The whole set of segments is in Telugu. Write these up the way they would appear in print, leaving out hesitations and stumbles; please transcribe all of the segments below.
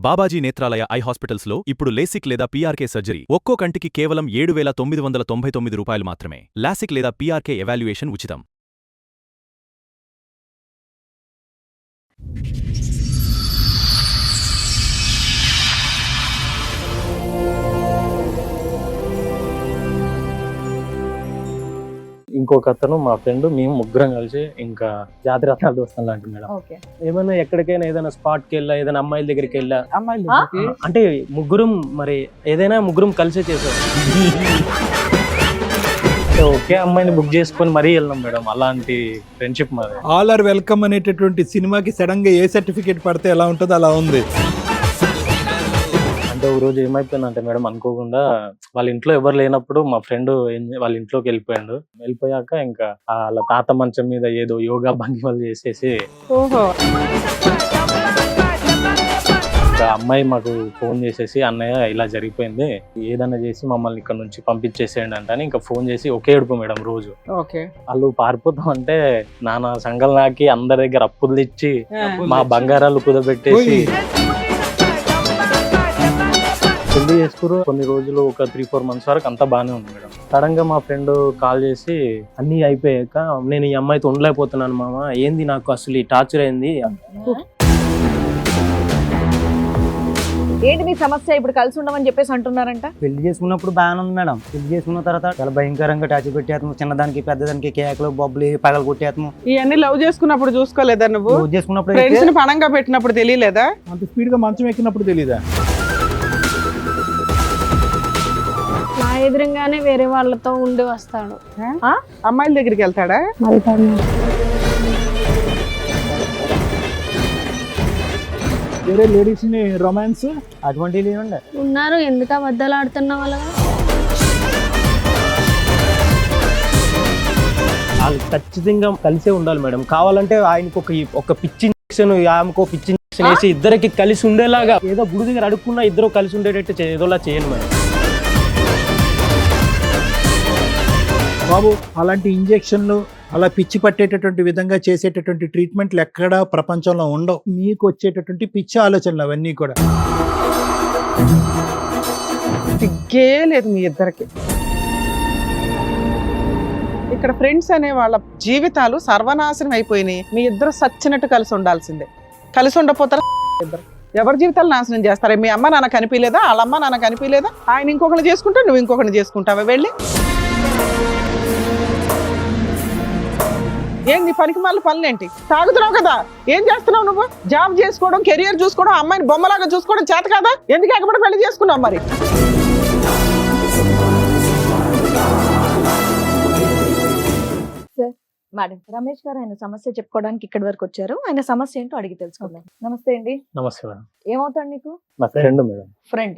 బాబాజీ నేత్రాలయ ఐ హాస్పిటల్స్ లో ఇప్పుడు లేసిక్ లేదా పీఆర్కే సర్జరీ ఒక్కో కంటికి కేవలం 7,999 రూపాయలు మాత్రమే. లాసిక్ లేదా పీఆర్కే ఎవాల్యుయేషన్ ఉచితం. ఇంకొక అతను మా ఫ్రెండ్, మేము ముగ్గురం కలిసి ఇంకా జాతిరత్నాలు దోస్తాం లాంటి మేడం. ఏమైనా ఎక్కడికైనా ఏదైనా స్పాట్ కి వెళ్ళా, ఏదైనా అమ్మాయిల దగ్గరికి వెళ్ళా, అంటే ముగ్గురం మరి ఏదైనా ముగ్గురం కలిసే చేసాం. ఒకే అమ్మాయిని బుక్ చేసుకొని మరీ వెళ్ళాం మేడం. అలాంటి ఫ్రెండ్షిప్ మాది. ఆల్ ఆర్ వెల్కమ్ అనేటటువంటి సినిమాకి సడన్ గా ఏ సర్టిఫికేట్ పడితే ఎలా ఉంటుందో అలా ఉంది. అంటే ఒక రోజు ఏమైపోయిందంటే మేడం, అనుకోకుండా వాళ్ళ ఇంట్లో ఎవరు లేనప్పుడు మా ఫ్రెండ్ వాళ్ళ ఇంట్లోకి వెళ్ళిపోయాక ఇంకా వాళ్ళ తాత మంచం మీద ఏదో యోగా భంగిమలు చేసేసి అమ్మాయి మాకు ఫోన్ చేసేసి, అన్నయ్య ఇలా జరిగిపోయింది, ఏదన్నా చేసి మమ్మల్ని ఇక్కడ నుంచి పంపించేసేయండి అంటే ఇంకా ఫోన్ చేసి ఒకే ఏడుపు మేడం రోజు. వాళ్ళు పారిపోతాం అంటే నానా సంఘం నాకి అందరి దగ్గర అప్పులు తెచ్చి మా బంగారాలు కుదబెట్టేసి పెళ్లి చేసుకురు. కొన్ని రోజులు ఒక 3-4 months వరకు అంతా బాగానే ఉంది మేడం. సడన్ గా మా ఫ్రెండ్ కాల్ చేసి అన్ని అయిపోయాక, నేను ఈ అమ్మాయితో ఉండలేకపోతున్నాను మామ, ఏంది నాకు అసలు ఈ టార్చర్ అయింది. ఏంటి మీ సమస్య? ఇప్పుడు కలిసి ఉండమని చెప్పేసి అంటున్నారంట. పెళ్లి చేసుకున్నప్పుడు బాగానే ఉంది మేడం. పెళ్లి చేసుకున్న తర్వాత చాలా భయంకరంగా టార్చర్ పెట్టేస్తాము. చిన్నదానికి పెద్దదానికి కేకలు బొబ్బలు పగలు కొట్టేస్తాము. ఇవన్నీ లవ్ చేసుకున్నప్పుడు చూసుకోలేదా నువ్వు? లవ్ చేసుకున్నప్పుడు ఫ్రెండ్స్ ని పణంగా పెట్టినప్పుడు తెలియలేదా? అంత స్పీడ్ గా మంచం ఎక్కినప్పుడు తెలీదా? నా ఎదురుగానే వేరే వాళ్ళతో ఉండి వస్తాడు. అమ్మాయిల దగ్గరికి వెళ్తాడా? వేరే లేడీస్ ని రొమాన్స్ అటువంటివి ఉండే ఉన్నారు. ఎందుకు అబద్ధాలు ఆడుతున్న వాళ్ళగా? వాళ్ళు ఖచ్చితంగా కలిసే ఉండాలి మేడం. కావాలంటే ఆయనకు ఒక పిచ్చి ఇంజక్షన్, ఆమెకు పిచ్చి ఇంజక్షన్ వేసి ఇద్దరికి కలిసి ఉండేలాగా, ఏదో గుడి దగ్గర అడుక్కున్నా ఇద్దరు కలిసి ఉండేటట్టు ఏదోలా చేయండి మేడం. బాబు, అలాంటి ఇంజెక్షన్లు, అలా పిచ్చి పట్టేటటువంటి విధంగా చేసేటటువంటి ట్రీట్మెంట్లు ఎక్కడా ప్రపంచంలో ఉండవు. మీకు వచ్చేటటువంటి పిచ్చి ఆలోచనలు అవన్నీ కూడా. సిగ్గే లేదు మీ ఇద్దరికి. ఇక్కడ ఫ్రెండ్స్ అనే వాళ్ళ జీవితాలు సర్వనాశనం అయిపోయినాయి. మీ ఇద్దరు సచ్చినట్టు కలిసి ఉండాల్సిందే. కలిసి ఉండపోతారా ఇద్దరు? ఎవరి జీవితాలు నాశనం చేస్తారా? మీ అమ్మ నాన్న కనిపించలేదా? వాళ్ళ అమ్మ నాన్న కనిపించలేదా? ఆయన ఇంకొకరిని చేసుకుంటా, నువ్వు ఇంకొకరిని చేసుకుంటావా? వెళ్ళి ఏంది పనికి మళ్ళీ పనులేంటి? తాగుతున్నావు కదా, ఏం చేస్తున్నావు నువ్వు? జాబ్ చేసుకోవడం, కెరియర్ చూసుకోవడం, అమ్మాయిని బొమ్మలాగా చూసుకోవడం చేత కదా? ఎందుకు ఎక్కబడి పెళ్లి చేసుకున్నావు మరి? మేడం, రమేష్ గారు ఆయన సమస్య చెప్పుకోవడానికి ఇక్కడి వరకు వచ్చారు. ఆయన సమస్య ఏంటో అడిగి తెలుసుకుందాం. నమస్తే అండి. నమస్తే మేడం. ఏమవుతాడు నీకు? నా ఫ్రెండ్ మేడం.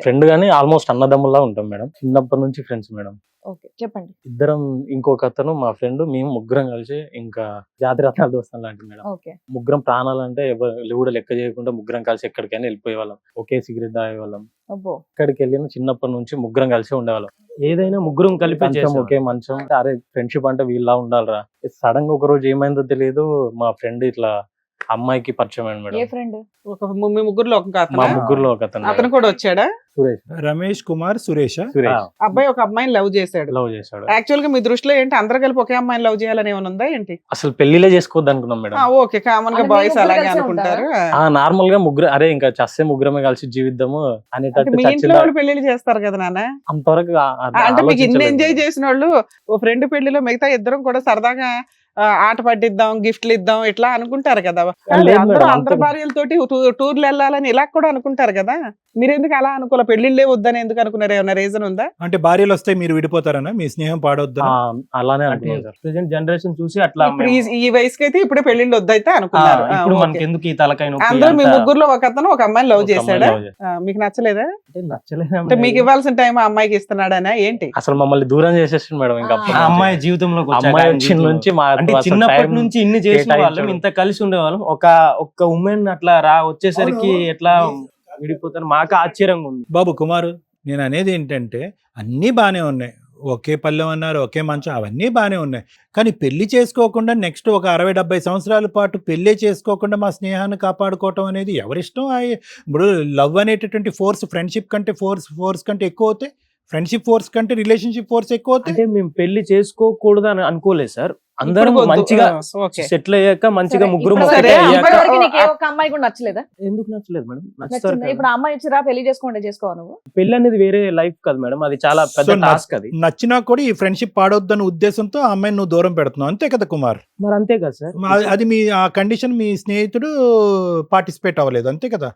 ఫ్రెండ్ గానీ ఆల్మోస్ట్ అన్నదమ్ముల్లా ఉంటాం మేడం. చిన్నప్పటి నుంచి ఫ్రెండ్స్ మేడం. ఓకే, చెప్పండి. ఇద్దరం, ఇంకొక అతను మా ఫ్రెండ్, మేము ముగ్గురం కలిసి ఇంకా జాతిరత్నాలు దోస్తాం లాంటి మేడం. ఓకే. ముగ్గురం ప్రాణాలంటే ఎవరు కూడా లెక్క చేయకుండా ముగ్గురం కలిసి ఎక్కడికైనా వెళ్ళిపోయే వాళ్ళం. ఒకే సిగరెట్ తాగేవాళ్ళం. ఎక్కడికి వెళ్ళిన చిన్నప్పటి నుంచి ముగ్గురం కలిసి ఉండేవాళ్ళం. ఏదైనా ముగ్గురం కలిపి ఒకే మంచం. అరే ఫ్రెండ్షిప్ అంటే వీళ్ళ ఉండాలిరా. సడన్ గా ఒక రోజు ఏమైందో తెలియదు, మా ఫ్రెండ్ ఇట్లా అమ్మాయికి పరిచయం అయ్యాడు మేడం. ఏ ఫ్రెండ్? మీ ముగ్గురులో మా ముగ్గురులో ఒక అతను కూడా వచ్చాడా? సురేష్. రమేష్ కుమార్ సురేష్. అబ్బాయి ఒక అమ్మాయిని లవ్ చేశాడు. యాక్చువల్ గా మీ దృష్టిలో ఏంటి, అందరు కలిపి ఒకే అమ్మాయిని లవ్ చేయాలని ఏమైనా ఉందా ఏంటి? అసలు పెళ్లిలే చేసుకోవద్దు అనుకున్నాం మేడం. ఓకే, కామన్ గా బాయ్స్ అలాగే అనుకుంటారు. నార్మల్ గా ముగ్గురు, అరే ఇంకా చస్తే ముగ్గురమే కలిసి జీవిద్దాము అనేటట్టు. మీ ఇంట్లో వాళ్ళు పెళ్లిళ్ళు చేస్తారు కదా నాన్న, అంతవరకు అంటే మీకు ఇన్ని ఎంజాయ్ చేసిన వాళ్ళు ఓ ఫ్రెండ్ పెళ్లిలో మిగతా ఇద్దరం కూడా సరదాగా ఆట పట్టిద్దాం, గిఫ్ట్లు ఇద్దాం ఇట్లా అనుకుంటారు కదా. అందరు భార్యలతోటి టూర్లు వెళ్ళాలని ఇలా కూడా అనుకుంటారు కదా. మీరు ఎందుకు అలా అనుకోలే? పెళ్లిళ్ళే వద్దని ఎందుకు అనుకున్నారు? ఏమన్నా రీజన్ ఉందా? అంటే భార్యలు వస్తే మీరు విడిపోతారనా? మీ స్నేహం పాడొద్దు అలానే ప్రెజెంట్ జనరేషన్ చూసి అట్లా ఈ వయసుకి అయితే ఇప్పుడే పెళ్లిళ్ళు వద్దయితే అనుకున్నారు. ఎందుకు ఈ తలకాయ? అందరూ మీ ముగ్గురులో ఒక అతను ఒక అమ్మాయిని లవ్ చేశాడా? మీకు నచ్చలేదా? అంటే మీకు ఇవ్వాల్సిన టైం ఆ అమ్మాయికి ఇస్తున్నాడనా ఏంటి? అసలు మమ్మల్ని దూరం చేసేసింది మేడం. ఇంకా అమ్మాయి జీవితంలో నుంచి చిన్నప్పటి నుంచి ఇన్ని చేసిన వాళ్ళం, ఇంత కలిసి ఉండేవాళ్ళం. ఒక ఉమెన్ అట్లా వచ్చేసరికి ఎట్లా విడిపోతారు? మాకు ఆశ్చర్యంగా ఉంది. బాబు కుమారు, నేను అనేది ఏంటంటే అన్నీ బాగానే ఉన్నాయి. ఒకే పల్లెం అన్నారు, ఒకే మంచం, అవన్నీ బాగానే ఉన్నాయి. కానీ పెళ్లి చేసుకోకుండా నెక్స్ట్ ఒక 60-70 సంవత్సరాల పాటు పెళ్లి చేసుకోకుండా మా స్నేహాన్ని కాపాడుకోవటం అనేది ఎవరిష్టం. ఇప్పుడు లవ్ అనేటటువంటి ఫోర్స్ ఫ్రెండ్షిప్ కంటే ఫోర్స్ కంటే ఎక్కువ అవుతాయి, ఫ్రెండ్షిప్ ఫోర్స్ కంటే రిలేషన్షిప్ ఫోర్స్ ఎక్కువ అవుతాయి. అంటే మేము పెళ్లి చేసుకోకూడదు అని అనుకోలేదు సార్. అందరం మంచిగా ఓకే. సెటిల్ అయ్యాక మంచిగా సరే, ముగ్గురు ఇప్పుడు సరే, ఒకటే అయ్యాక అబ్బాయి ఇప్పటివరకు నీకు ఏ ఒక్క అమ్మాయి కూడా నచ్చలేదా? ఎందుకు నచ్చలేదు మేడం? నచ్చుతారు నచ్చిందా? కదా. ఇప్పుడు ఆ అమ్మాయి వచ్చిరా పెళ్లి చేసుకోండి, చేసుకోవా నువ్వు? పెళ్లి అనేది వేరే లైఫ్ కాదు మేడం, అది చాలా పెద్ద So, టాస్క్. అది నచ్చినా కూడా ఈ ఫ్రెండ్షిప్ పాడొద్దన్న ఉద్దేశంతో ఆ అమ్మాయిని నువ్వు దూరం పెడుతున్నావు, అంతే కదా కుమార్? మరి అంతే కదా సార్. అది మీ ఆ కండిషన్ మీ స్నేహితుడు పార్టిసిపేట్ అవ్వలేదు, అంతే కదా?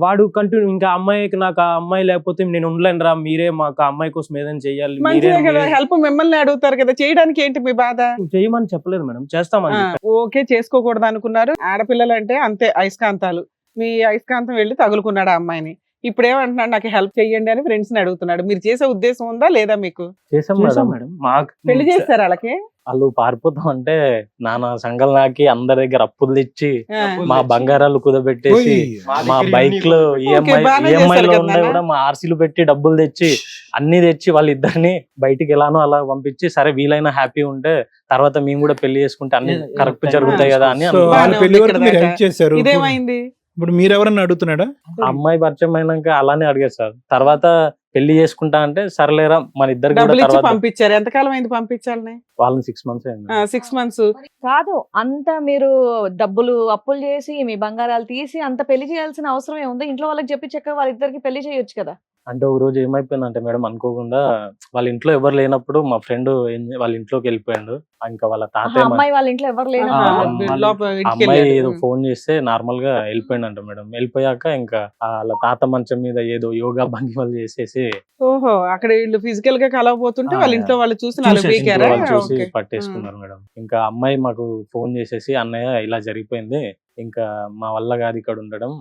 వాడు కంటిన్యూ ఇంకా అమ్మాయికి నాకు ఆ అమ్మాయి లేకపోతే నేను ఉండలేను రా, మీరే మాకు ఆ అమ్మాయి కోసం ఏదైనా చెయ్యాలి, మీరే మంచిదే కదా, హెల్ప్ మిమ్మల్ని అడుగుతారు కదా, చేయడానికి ఏంటి మీ బాధ? చేయమని చెప్పలేదు మేడం, చేస్తామని చెప్పారు. ఓకే, చేసుకోకూడదు అనుకున్నారు. ఆడపిల్లలు అంటే అంతే అయస్కాంతాలు. మీ అయస్కాంతం వెళ్ళి తగులుకున్నాడు ఆ అమ్మాయిని. ఇప్పుడు ఏమంటున్నాడు, నాకు హెల్ప్ చెయ్యండి అని ఫ్రెండ్స్ ని అడుగుతున్నాడు. మీరు చేసే ఉద్దేశం ఉందా లేదా మీకు? చేసాం చేసాం మేడం. మేడం. మాకు పెళ్లి చేస్తారు వాళ్ళకి? వాళ్ళు పారిపోతాం అంటే నానా సంఘాలు నాకి అందరి దగ్గర అప్పులు తెచ్చి ఆ. మా బంగారాలు కుదబెట్టేసి మా బైక్లు బాగానే ఈఎంఐ చేశారు లో కదా ఉన్నాయి నాన్న. కూడా మా ఆర్సీలు పెట్టి డబ్బులు తెచ్చి అన్ని తెచ్చి వాళ్ళిద్దరిని బయటికి ఎలానో అలా పంపించి, సరే వీలైనా హ్యాపీ ఉంటే తర్వాత మేము కూడా పెళ్లి చేసుకుంటే అన్ని కరెక్ట్ జరుగుతాయి కదా అని సో అనుకున్నాం. వాళ్ళ బాగానే పెళ్లి ఉంది వరకు ఇక్కడ మీరు దాకా. హెల్ప్ చేశారు. ఇదేమైంది? ఇప్పుడు మీరెవరన్నా అడుగుతున్నాడా? ఆ అమ్మాయి పరిచయం అయినాక అలానే అడిగారు సార్. తర్వాత పెళ్లి చేసుకుంటా అంటే సర్లేరా మన ఇద్దరు కూడా డబ్బులు ఇచ్చి తర్వాత పంపించారు. ఎంతకాలం అయింది పంపించాలని? వాళ్ళని 6 months అయింది. 6 months. కాదు, అంత మీరు డబ్బులు అప్పులు చేసి మీ బంగారాలు తీసి అంత పెళ్లి చేయాల్సిన అవసరం ఏముంది? ఇంట్లో వాళ్ళకి చెప్పి చక్కగా వాళ్ళిద్దరికి పెళ్లి చేయొచ్చు కదా. అంటే ఒక రోజు ఏమైపోయిందంటే మేడం, అనుకోకుండా వాళ్ళ ఇంట్లో ఎవరు లేనప్పుడు మా ఫ్రెండ్ వాళ్ళ ఇంట్లోకి వెళ్ళిపోయాడు. ఇంకా వాళ్ళ ఆహా, తాతయ్య అమ్మాయి వాళ్ళ ఇంట్లో ఎవరు లేరు. ఆ, లోపల ఇంటికి అమ్మాయి వెళ్ళాడు. ఏదో ఫోన్ చేస్తే నార్మల్ గా వెళ్ళిపోయిందంట మేడం. వెళ్ళిపోయాక ఇంకా వాళ్ళ తాత మంచం మీద ఏదో యోగా భంగిమలు చేసేసి ఓహో, అక్కడ వీళ్ళు ఫిజికల్ గా కలవబోతుంటే వాళ్ళ ఇంట్లో వాళ్ళు చూసి నాలుగు చూసేసి పీకారా? ఇంట్లో వాళ్ళు చూసి ఓకే. పట్టేసుకున్నారు మేడం. ఇంకా అమ్మాయి మాకు ఫోన్ చేసేసి, అన్నయ్య ఇలా జరిగిపోయింది, ఇంకా మా వల్ల కాదు ఇక్కడ ఉండడం,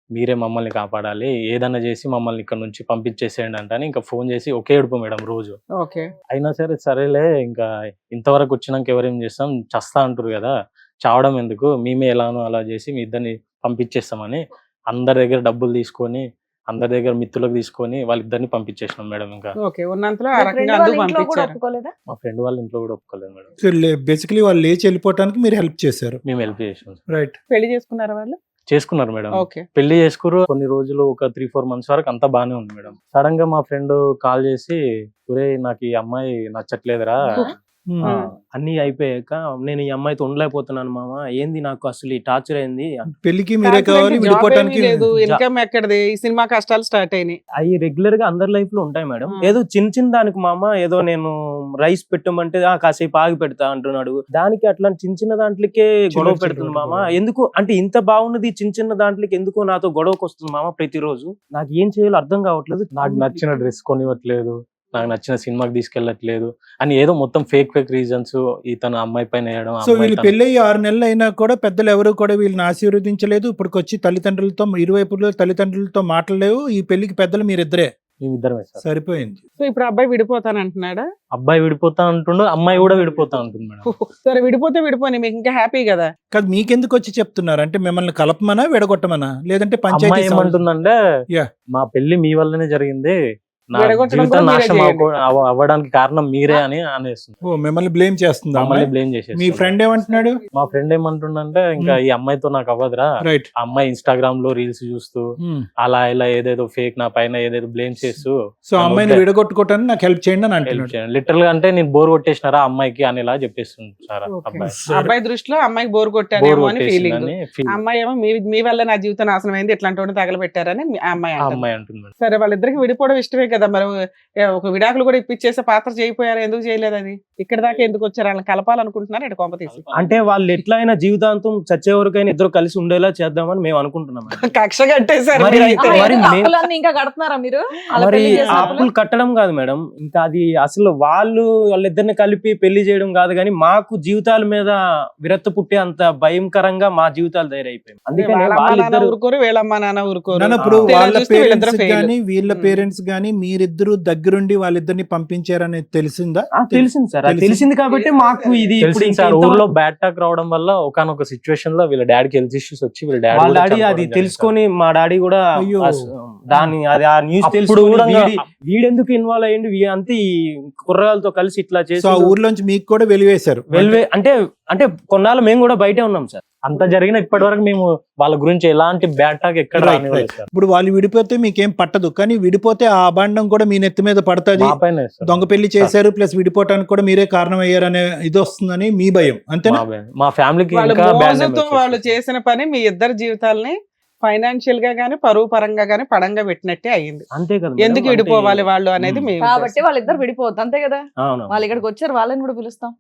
మీరే మమ్మల్ని కాపాడాలి, ఏదన్నా చేసి మమ్మల్ని ఇక్కడ నుంచి పంపించేసేయండి అంటే అని ఇంకా ఫోన్ చేసి ఒకే ఏడుపు మేడం రోజు. ఓకే. అయినా సరే సరేలే, ఇంకా ఇంతవరకు వచ్చినాక ఎవరేం చేస్తాం, చస్తా అంటారు కదా, చావడం ఎందుకు, మేమే ఎలానో అలా చేసి మీ ఇద్దరిని పంపించేస్తామని అందరి దగ్గర డబ్బులు తీసుకొని, అందరి దగ్గర మిత్తులకు తీసుకొని వాళ్ళిద్దరిని పంపించేసినాం మేడం. ఇంకా ఓకే, ఉన్నంతలో ఆ మీ friend రకంగా వాళ్ళ అందుకు ఇంట్లో కూడా పంపించారు. ఒప్పుకోలేదా? మా ఫ్రెండ్ వాళ్ళ ఇంట్లో కూడా ఒప్పుకోలేదు మేడం. సో బేసికలీ వాళ్ళు లేచి వెళ్ళిపోవటానికి మీరు హెల్ప్ చేశారు, మేము హెల్ప్ చేసాం. రైట్? పెళ్లి చేసుకున్నారా వాళ్ళు? చేసుకున్నారు మేడం. ఓకే. పెళ్లి చేసుకురు. కొన్ని రోజులు ఒక 3-4 months వరకు అంతా బానే ఉంది మేడం. సడన్ గా మా ఫ్రెండ్ కాల్ చేసి, ఒరే నాకు ఈ అమ్మాయి నచ్చట్లేదురా, ఆ, అన్ని అయిపోయాక నేను ఈ అమ్మాయితో ఉండలేకపోతున్నాను మామ, ఏంది నాకు అసలు ఈ టార్చర్ అయింది. పెళ్లికి మీరే కావాలి, జాబ్ విడిపోవటానికి ఏమీ లేదు, ఇన్కమ్ ఎక్కడిది, ఈ సినిమా కష్టాలు స్టార్ట్ అయినాయి. అవి రెగ్యులర్ గా అందరి లైఫ్ లో ఉంటాయి మేడం. ఆ. ఏదో చిన్న చిన్న దానికి మామ, ఏదో నేను రైస్ పెట్టమంటే కాసేపు ఆగి పెడతా అంటున్నాడు, దానికి అట్లా చిన్న చిన్న దాంట్లకే గొడవ పెడుతుంది మామ. ఎందుకు అంటే ఇంత బాగున్నది చిన్న చిన్న దాంట్లకి ఎందుకు నాతో గొడవకు వస్తుంది మామ ప్రతిరోజు? నాకు ఏం చేయాలో అర్థం కావట్లేదు. నాకు నచ్చిన డ్రెస్ కొనివ్వట్లేదు, నాకు నచ్చిన సినిమాకి తీసుకెళ్ళట్లేదు అని ఏదో మొత్తం ఫేక్ రీజన్స్ ఇతను అమ్మాయి పైన వేయడం. సో వీళ్ళు పెళ్ళి 6 నెలలు అయినా కూడా పెద్దలు ఎవరు కూడా వీళ్ళని ఆశీర్వదించలేదు. ఇప్పటికొచ్చి తల్లిదండ్రులతో ఇరువైపులో తల్లిదండ్రులతో మాట్లాడలేవు. ఈ పెళ్లికి పెద్దలు మీరిద్దరే, మేమిద్దరమే సార్. సరిపోయింది. సో ఇప్పుడు అబ్బాయి విడిపోతానంటున్నాడా? అబ్బాయి విడిపోతా అంటుండు, అమ్మాయి కూడా విడిపోతా అంటుంది మేడం. సరే, విడిపోతే విడిపోని, మీకు ఇంకా హ్యాపీ కదా. కాదు, మీకెందుకు వచ్చి చెప్తున్నారు అంటే మిమ్మల్ని కలపమనా విడగొట్టమనా, లేదంటే పంచాయతీ అమ్మాయి ఏమంటుందంటే, Yeah. మా పెళ్లి మీ వల్లనే జరిగింది, నా విడగొట్టడం జీవితం కూడా మీరే నాశనం చేయండి. అవ్వడానికి కారణం మీరే అని అనేస్తుంది. ఓ మిమ్మల్ని బ్లేమ్ చేస్తుంది మమ్మల్ని అమ్మాయి. బ్లేమ్ మీ చేసేసి ఫ్రెండ్ ఏమంటున్నాడు? మా ఫ్రెండ్ ఏమంటుండంటే, ఇంకా ఈ అమ్మాయితో నాకు అవ్వదురా, రైట్. ఆ అమ్మాయి ఇన్స్టాగ్రామ్ లో రీల్స్ చూస్తూ అలా ఇలా ఏదేదో ఫేక్ నా పైన ఏదేదో బ్లేమ్ చేస్తూ సో అమ్మాయిని విడగొట్టుకోవటానికి నాకు హెల్ప్ చేయండి అని అంటున్నాడు. లిటరల్ గా అంటే నేను బోర్ కొట్టేసినారా అమ్మాయికి అని ఇలా చెప్పేస్తుంది సార్. ఓకే. అబ్బాయి అబ్బాయి దృష్టిలో అమ్మాయికి బోర్ బోర్ కొట్టానేమో అని ఫీలింగ్. కొట్టేసిందని feel. అమ్మాయి ఏమో మీ వల్ల నా జీవితం నాశనం అయింది, ఇట్లాంటి వాడిని తగలబెట్టారని ఆ అమ్మాయి ఆ అంటుంది. అమ్మాయి అంటుంది మేడం. సరే, వాళ్ళిద్దరికి విడిపోవడం ఇష్టమే కదా, మరి ఒక విడాకులు కూడా ఇప్పించేసే పాత్ర చేయకపోయారు, ఎందుకు చేయలేదు? అది ఇక్కడ దాకా ఎందుకు వచ్చారు? వాళ్ళని కలపాలనుకుంటున్నారు ఇటు కొంప తీసి. అంటే వాళ్ళు ఎట్లయినా జీవితాంతం చచ్చే వరకైనా ఇద్దరు కలిసి ఉండేలా చేద్దామని మేము అనుకుంటున్నాం మేడం. కక్ష కట్టేశారు మరి- మీరైతే. మరి మే- అప్పులన్నీ ఇంకా కడుతున్నారా మీరు? అలా మరి పెళ్లి చేసిన ఆ అప్పులు? అప్పులు కట్టడం కాదు మేడం, ఇంకా అది అసలు వాళ్ళిద్దరిని కలిపి పెళ్లి చేయడం కాదు, కానీ మాకు జీవితాల మీద విరక్తి పుట్టే అంత భయంకరంగా మా జీవితాలు తయారైపోయాయి. అందుకని వాళ్ళ అమ్మా నాన్న వాళ్ళిద్దరు ఊరుకోరు, వీళ్ళమ్మ నాన్న ఊరుకోరు. నాన్న, ఇప్పుడు తేడా వాళ్ళ చూస్తే వీళ్ళిద్దరు పేరెంట్స్ fail. గానీ వీళ్ళ పేరెంట్స్ గానీ మీరిద్దరు దగ్గరుండి వాళ్ళిద్దరిని పంపించారనేది తెలిసిందా? తెలిసింది సార్, అది తెలిసింది కాబట్టి మాకు ఇది ఇప్పుడు తెలిసింది సార్. ఊర్లో బ్యాడ్ టాక్ రావడం వల్ల ఒకనొక సిచ్యువేషన్ లో వీళ్ళ డాడీకి హెల్త్ ఇష్యూస్ వచ్చి వీళ్ళ వాళ్ళ డాడీ డాడీ అది తెలుసుకొని మా డాడీ కూడా అయ్యో. దాని అది ఆ న్యూస్ అప్పుడు తెలుసు కూడా వీడెందుకు ఇన్వాల్వ్ అయ్యిండు అంతే ఈ కుర్రగాలతో కలిసి ఇట్లా సో చేసి ఆ ఊర్లోంచి మీకు కూడా వెలివేశారు. అంటే అంటే కొన్నాళ్ళు మేము కూడా బయటే ఉన్నాం సార్. అంత జరిగిన ఇప్పటి వరకు మేము వాళ్ళ గురించి ఎలాంటి బ్యాడ్ టాక్ ఎక్కడ Right, రానివ్వలేదు right. సార్. ఇప్పుడు వాళ్ళు విడిపోతే మీకేం పట్టదు, కానీ విడిపోతే ఆ అభాండం కూడా మీ నెత్తి మీద పడుతుంది. మా పైనే సార్. దొంగ పెళ్లి చేశారు ప్లస్ విడిపోవటానికి కూడా మీరే కారణం అయ్యారనే ఇది వస్తుందని మీ భయం అంతేనా? మా ఫ్యామిలీకి వాళ్ళ ఇంకా bad name మోజుతో వాళ్ళు చేసిన పని మీ ఇద్దరు జీవితాలని ఫైనాన్షియల్ గా గానీ పరువు పరంగా గానీ పడంగా పెట్టినట్టే అయ్యింది. అంతే కదా ఎందుకు మేడం, విడిపోవాలి అంటే- వాళ్ళు అనేది మీ కాబట్టి ఉద్దేశం. వాళ్ళిద్దరు విడిపోవద్దు అంతే కదా. అవును. వాళ్ళు ఇక్కడికి వచ్చారు, వాళ్ళని కూడా పిలుస్తాం.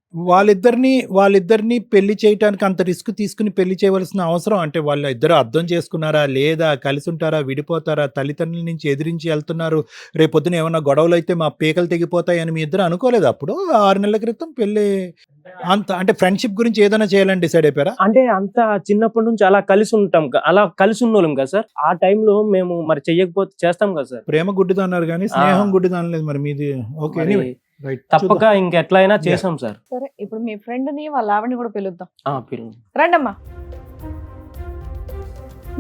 వాళ్ళిద్దరిని పెళ్లి చేయటానికి అంత రిస్క్ తీసుకుని పెళ్లి చేయవలసిన అవసరం, అంటే వాళ్ళ ఇద్దరు అర్థం చేసుకున్నారా లేదా, కలిసి ఉంటారా, విడిపోతారా, తల్లిదండ్రుల నుంచి ఎదిరించి వెళ్తున్నారు, రేపొద్దున ఏమన్నా గొడవలు అయితే మా పీకలు తెగిపోతాయి అని మీ ఇద్దరు అనుకోలేదు అప్పుడు 6 నెలల క్రితం పెళ్లి? అంత అంటే ఫ్రెండ్షిప్ గురించి ఏదైనా చేయాలని డిసైడ్ అయిపోయారా? అంటే అంత చిన్నప్పటి నుంచి అలా కలిసి ఉంటాం అలా కలిసి ఉన్నోళ్ళం కదా సార్. ఆ టైంలో మేము మరి చెయ్యకపోతే చేస్తాం కదా సార్. ప్రేమ గుడ్డిది అన్నారు కానీ స్నేహం గుడ్డిది అనలేదు మరి మీది. ఓకే, మరి రైట్, తప్పక ఇంకెట్లయినా చేసాం సార్. సరే, ఇప్పుడు మీ ఫ్రెండ్ ని వాళ్ళ ఆవిడని కూడా పిలుద్దాం. పిల్లలు రండమ్మా.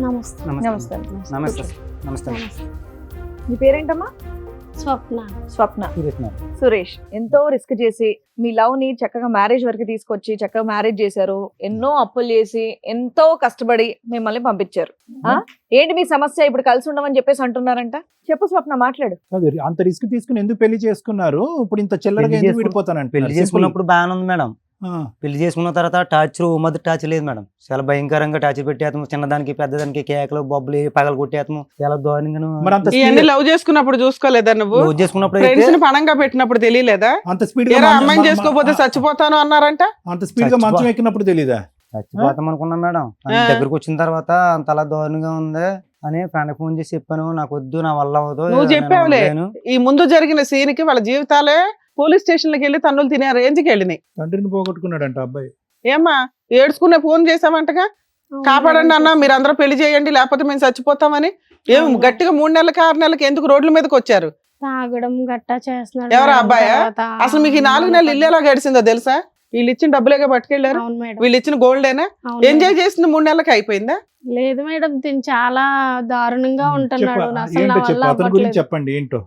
నమస్తే. నమస్తే. నమస్తే నమస్తే. మీ పేరేంటమ్మా? స్వప్న. స్వప్న. సురేష్ ఎంతో రిస్క్ చేసి మీ లవ్ ని చక్కగా మ్యారేజ్ వరకు తీసుకొచ్చి చక్కగా మ్యారేజ్ చేశారు. ఎన్నో అప్పులు చేసి ఎంతో కష్టపడి మిమ్మల్ని పంపించారు. ఏంటి మీ సమస్య? ఇప్పుడు కలిసి ఉండమని చెప్పేసి అంటున్నారంట. చెప్పు స్వప్న, మాట్లాడు. కాదు, అంత రిస్క్ తీసుకుని ఎందుకు పెళ్లి చేసుకున్నారు? ఇప్పుడు ఇంత చిల్లరగా ఎందుకు విడిపోతానంటే? పెళ్లి చేసుకున్నప్పుడు బాగానే ఉంది మేడం. పెళ్లి చేసుకున్న తర్వాత టార్చర్ మొదటి టార్చర్ లేదు మేడం. చాలా భయంకరంగా టార్చర్ పెట్టేస్తాము. చిన్నదానికి పెద్దదానికి కేకలు బొబ్బలు పగలు కొట్టేస్తాము. చాలా దారుణంగా. మరి అంత ఇవన్నీ లవ్ చేసుకున్నప్పుడు చూసుకోలేదా నువ్వు? లవ్ చేసుకున్నప్పుడు ఫ్రెండ్స్ ని పణంగా పెట్టినప్పుడు తెలియలేదా? అంత స్పీడ్ ఏరా అమ్మాయిని చేసుకోపోతే చచ్చిపోతాను అన్నారంట. అంత స్పీడ్ గా మంచం ఎక్కినప్పుడు తెలీదా? చచ్చిపోతాం అనుకున్నాం మేడం. దగ్గరకు వచ్చిన తర్వాత అంత అలా దారుణంగా ఉంది అని ఫ్రెండ్ ఫోన్ చేసి చెప్పాను, నాకు వద్దు, నా వల్ల అవ్వదు. నువ్వు చెప్పావులే, ఈ ముందు జరిగిన సీన్ కి వాళ్ళ జీవితాలే పోలీస్ స్టేషన్ లకి వెళ్ళి తన్నులు తినే రేంజ్ కి వెళ్ళినాయి. తండ్రిని పోగొట్టుకున్నాడంట అబ్బాయి. ఏమ్మా ఏడ్చుకునే ఫోన్ చేసామంటగా, కాపాడండి అన్న, మీరు అందరూ పెళ్లి చేయండి లేకపోతే మేము చచ్చిపోతామని. ఏం గట్టిగా 3 నెలలకి 6 నెలలకి ఎందుకు రోడ్ల మీదకి వచ్చారు? తాగడం గట్టా చేస్తున్నాడు. ఎవరా అబ్బాయా? అసలు మీకు ఈ 4 నెలలు ఇల్లు ఎలా గడిచిందో తెలుసా? వీళ్ళు ఇచ్చిన డబ్బులేగా పట్టుకెళ్లారు, అవును మేడం. వీళ్ళు ఇచ్చిన గోల్డేనా? ఎంజాయ్ చేసింది 3 నెలలకి అయిపోయిందా? లేదు మేడం, తిని చాలా దారుణంగా ఉంటున్నాడు. అసలు నా ఏంటో వల్ల చెప్పు, అతని గురించి అవ్వట్లేదు. చెప్పండి. ఏంటో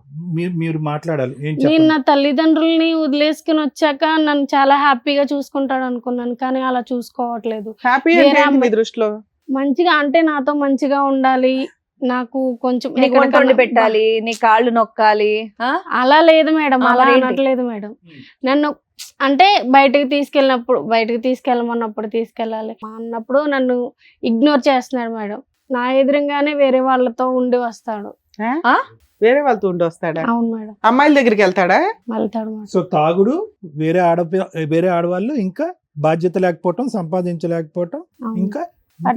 మీరు మాట్లాడాలి. ఏం నేను చెప్పండి. నా తల్లిదండ్రుల్ని వదిలేసుకుని వచ్చాక నన్ను చాలా హ్యాపీగా చూసుకుంటాడు అనుకున్నాను, కానీ అలా చూసుకోవట్లేదు. హ్యాపీ వేరే అంటే ఏంటి మీ అమ్మాయి- దృష్టిలో? మంచిగా అంటే నాతో మంచిగా ఉండాలి, నాకు కొంచెం నీకు వంట వండి పెట్టాలి, నీ కాళ్ళు నొక్కాలి. అలా లేదు మేడం, ఆ, అలా మరేంటి? అనట్లేదు మేడం. నన్ను అంటే బయటకు తీసుకెళ్ళమన్నప్పుడు తీసుకెళ్ళాలి అన్నప్పుడు నన్ను ఇగ్నోర్ చేస్తున్నాడు మేడం. నా ఎదురుగానే వేరే వాళ్ళతో ఉండి వస్తాడు. వేరే వాళ్ళతో ఉండి వస్తాడా? అవును మేడం, అమ్మాయిల దగ్గరికి వెళ్తాడా? వెళ్తాడు మేడం. సో తాగుడు, వేరే ఆడవాళ్ళు, ఇంకా బాధ్యత లేకపోవటం, సంపాదించలేకపోవటం, అవును. ఇంకా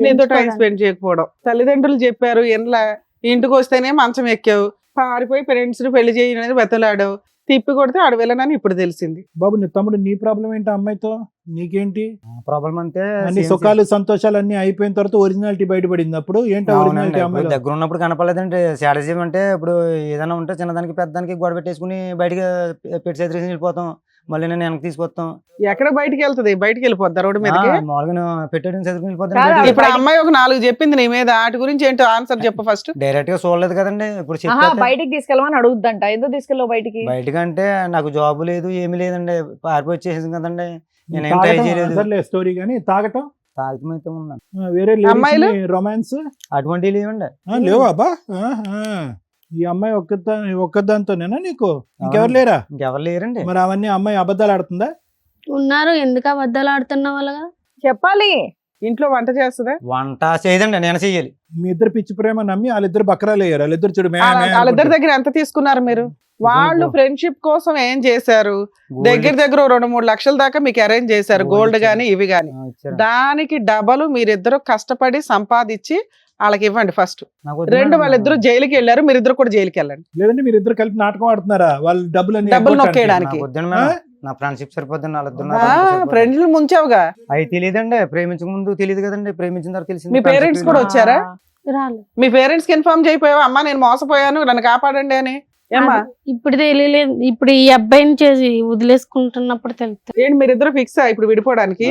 నీతో టైం స్పెండ్ చేయకపోవడం. తల్లిదండ్రులు చెప్పారు ఎండ్లా, ఇంటికి వస్తేనే మంచం ఎక్కావు, పారిపోయి ఫ్రెండ్స్ ని పెళ్లి చేయని బెతలాడావు, తిప్పి కొడితే ఆడు వెళ్ళనని ఇప్పుడు తెలిసింది. బాబు నీ తమ్ముడు, నీ ప్రాబ్లం ఏంటి అమ్మాయితో? నీకేంటి ప్రాబ్లం అంటే అన్ని సుఖాలు సంతోషాలు అన్ని అయిపోయిన తర్వాత ఒరిజినాలిటీ బయటపడింది. అప్పుడు ఏంటి ఒరిజినాలిటీ అమ్మాయి? దగ్గర ఉన్నప్పుడు కనపడలేదంటే శాడజీవం అంటే ఇప్పుడు ఏదైనా ఉంటే చిన్నదానికి పెద్దదానికి గొడవ పెట్టేసుకుని బయటకి పెట్టి చేసి వెళ్ళిపోతాం, మళ్ళీ నేను వెనక్కి తీసుకొస్తాం. ఎక్కడ బయటికి వెళ్తది? బయటికి వెళ్ళిపోద్దా రోడ్డు మీదకి? మామూలుగా పెట్టేయడం చదువుకుని కాదు, వెళ్ళిపోతాం. ఇప్పుడు ఆ అమ్మాయి ఒక 4 చెప్పింది నీ మీద, వాటి గురించి ఏంటో ఆన్సర్ చెప్పు ఫస్ట్. డైరెక్ట్ గా చూడలేదు కదండి. ఇప్పుడు ఆహా, చెప్పేస్తే బయటికి తీసుకెళ్ళమని అడుగుద్దంట. ఎందుకు తీసుకెళ్ళవు బయటికి? బయటకంటే నాకు జాబ్ లేదు, ఏమీ లేదండి, పారిపోయి వచ్చేసింది కదండి. నేనేం ట్రై చేయలేదు. స్టోరీ కానీ తాగటం, తాగితే ఉన్నాను. వేరే అమ్మాయిలు? రొమాన్స్ అటువంటివి లేవండి. లేవా అబ్బా? ఈ అమ్మాయి ఒక్కదాంతోనేనా నీకు? ఇంకెవరు లేరా? ఇంకెవరు లేరండి. మరి అవన్నీ అమ్మాయి అబద్ధాలు ఆడుతుందా? ఉన్నారు, ఎందుకు అబద్ధాలు ఆడుతున్న వాళ్ళగా చెప్పాలి. ఇంట్లో వంట చేస్తుందా? వంట చేయదండి, నేను చెయ్యాలి. మీ ఇద్దరు పిచ్చి ప్రేమ నమ్మి వాళ్ళిద్దరు బక్రాలు అయ్యారు. వాళ్ళిద్దరు చూడు మే మే వాళ్ళిద్దరి అనుకుంటూ. దగ్గర ఎంత తీసుకున్నారు మీరు? వాళ్ళు ఫ్రెండ్షిప్ కోసం ఏం చేశారు? దగ్గర 2-3 లక్షల దాకా మీకు అరేంజ్ చేశారు, గోల్డ్ గానీ ఇవి గానీ. దానికి డబల్ మీరిద్దరు కష్టపడి సంపాదించి వాళ్ళకి ఇవ్వండి ఫస్ట్. 2 వాళ్ళిద్దరు జైలుకి వెళ్ళారు, మీరిద్దరు కూడా జైలుకి వెళ్ళండి. లేదంటే మీరు ఇద్దరు కలిపి నాటకం ఆడుతున్నారా? వాళ్ళు డబ్బులు నొక్కేయడానికి. నా ఫ్రెండ్షిప్ సరిపోద్ది. ఫ్రెండ్స్ ముంచావుగా. అవి తెలియదండి, ప్రేమించక ముందు తెలియదు కదండి, ప్రేమించిన తర్వాత తెలిసింది. మీ పేరెంట్స్ కూడా వచ్చారా? రాలేదు. మీ పేరెంట్స్ కి ఇన్ఫార్మ్ చేయపోయావా, అమ్మా నేను మోసపోయాను నన్ను కాపాడండి అని? ఏమ్మా ఇప్పుడు తెలియలేదు, ఇప్పుడు ఈ అబ్బాయిని చేసి వదిలేసుకుంటున్నప్పుడు తెలుస్తుంది. ఏంటి మీరిద్దరు ఫిక్స్ ఇప్పుడు విడిపోవడానికి?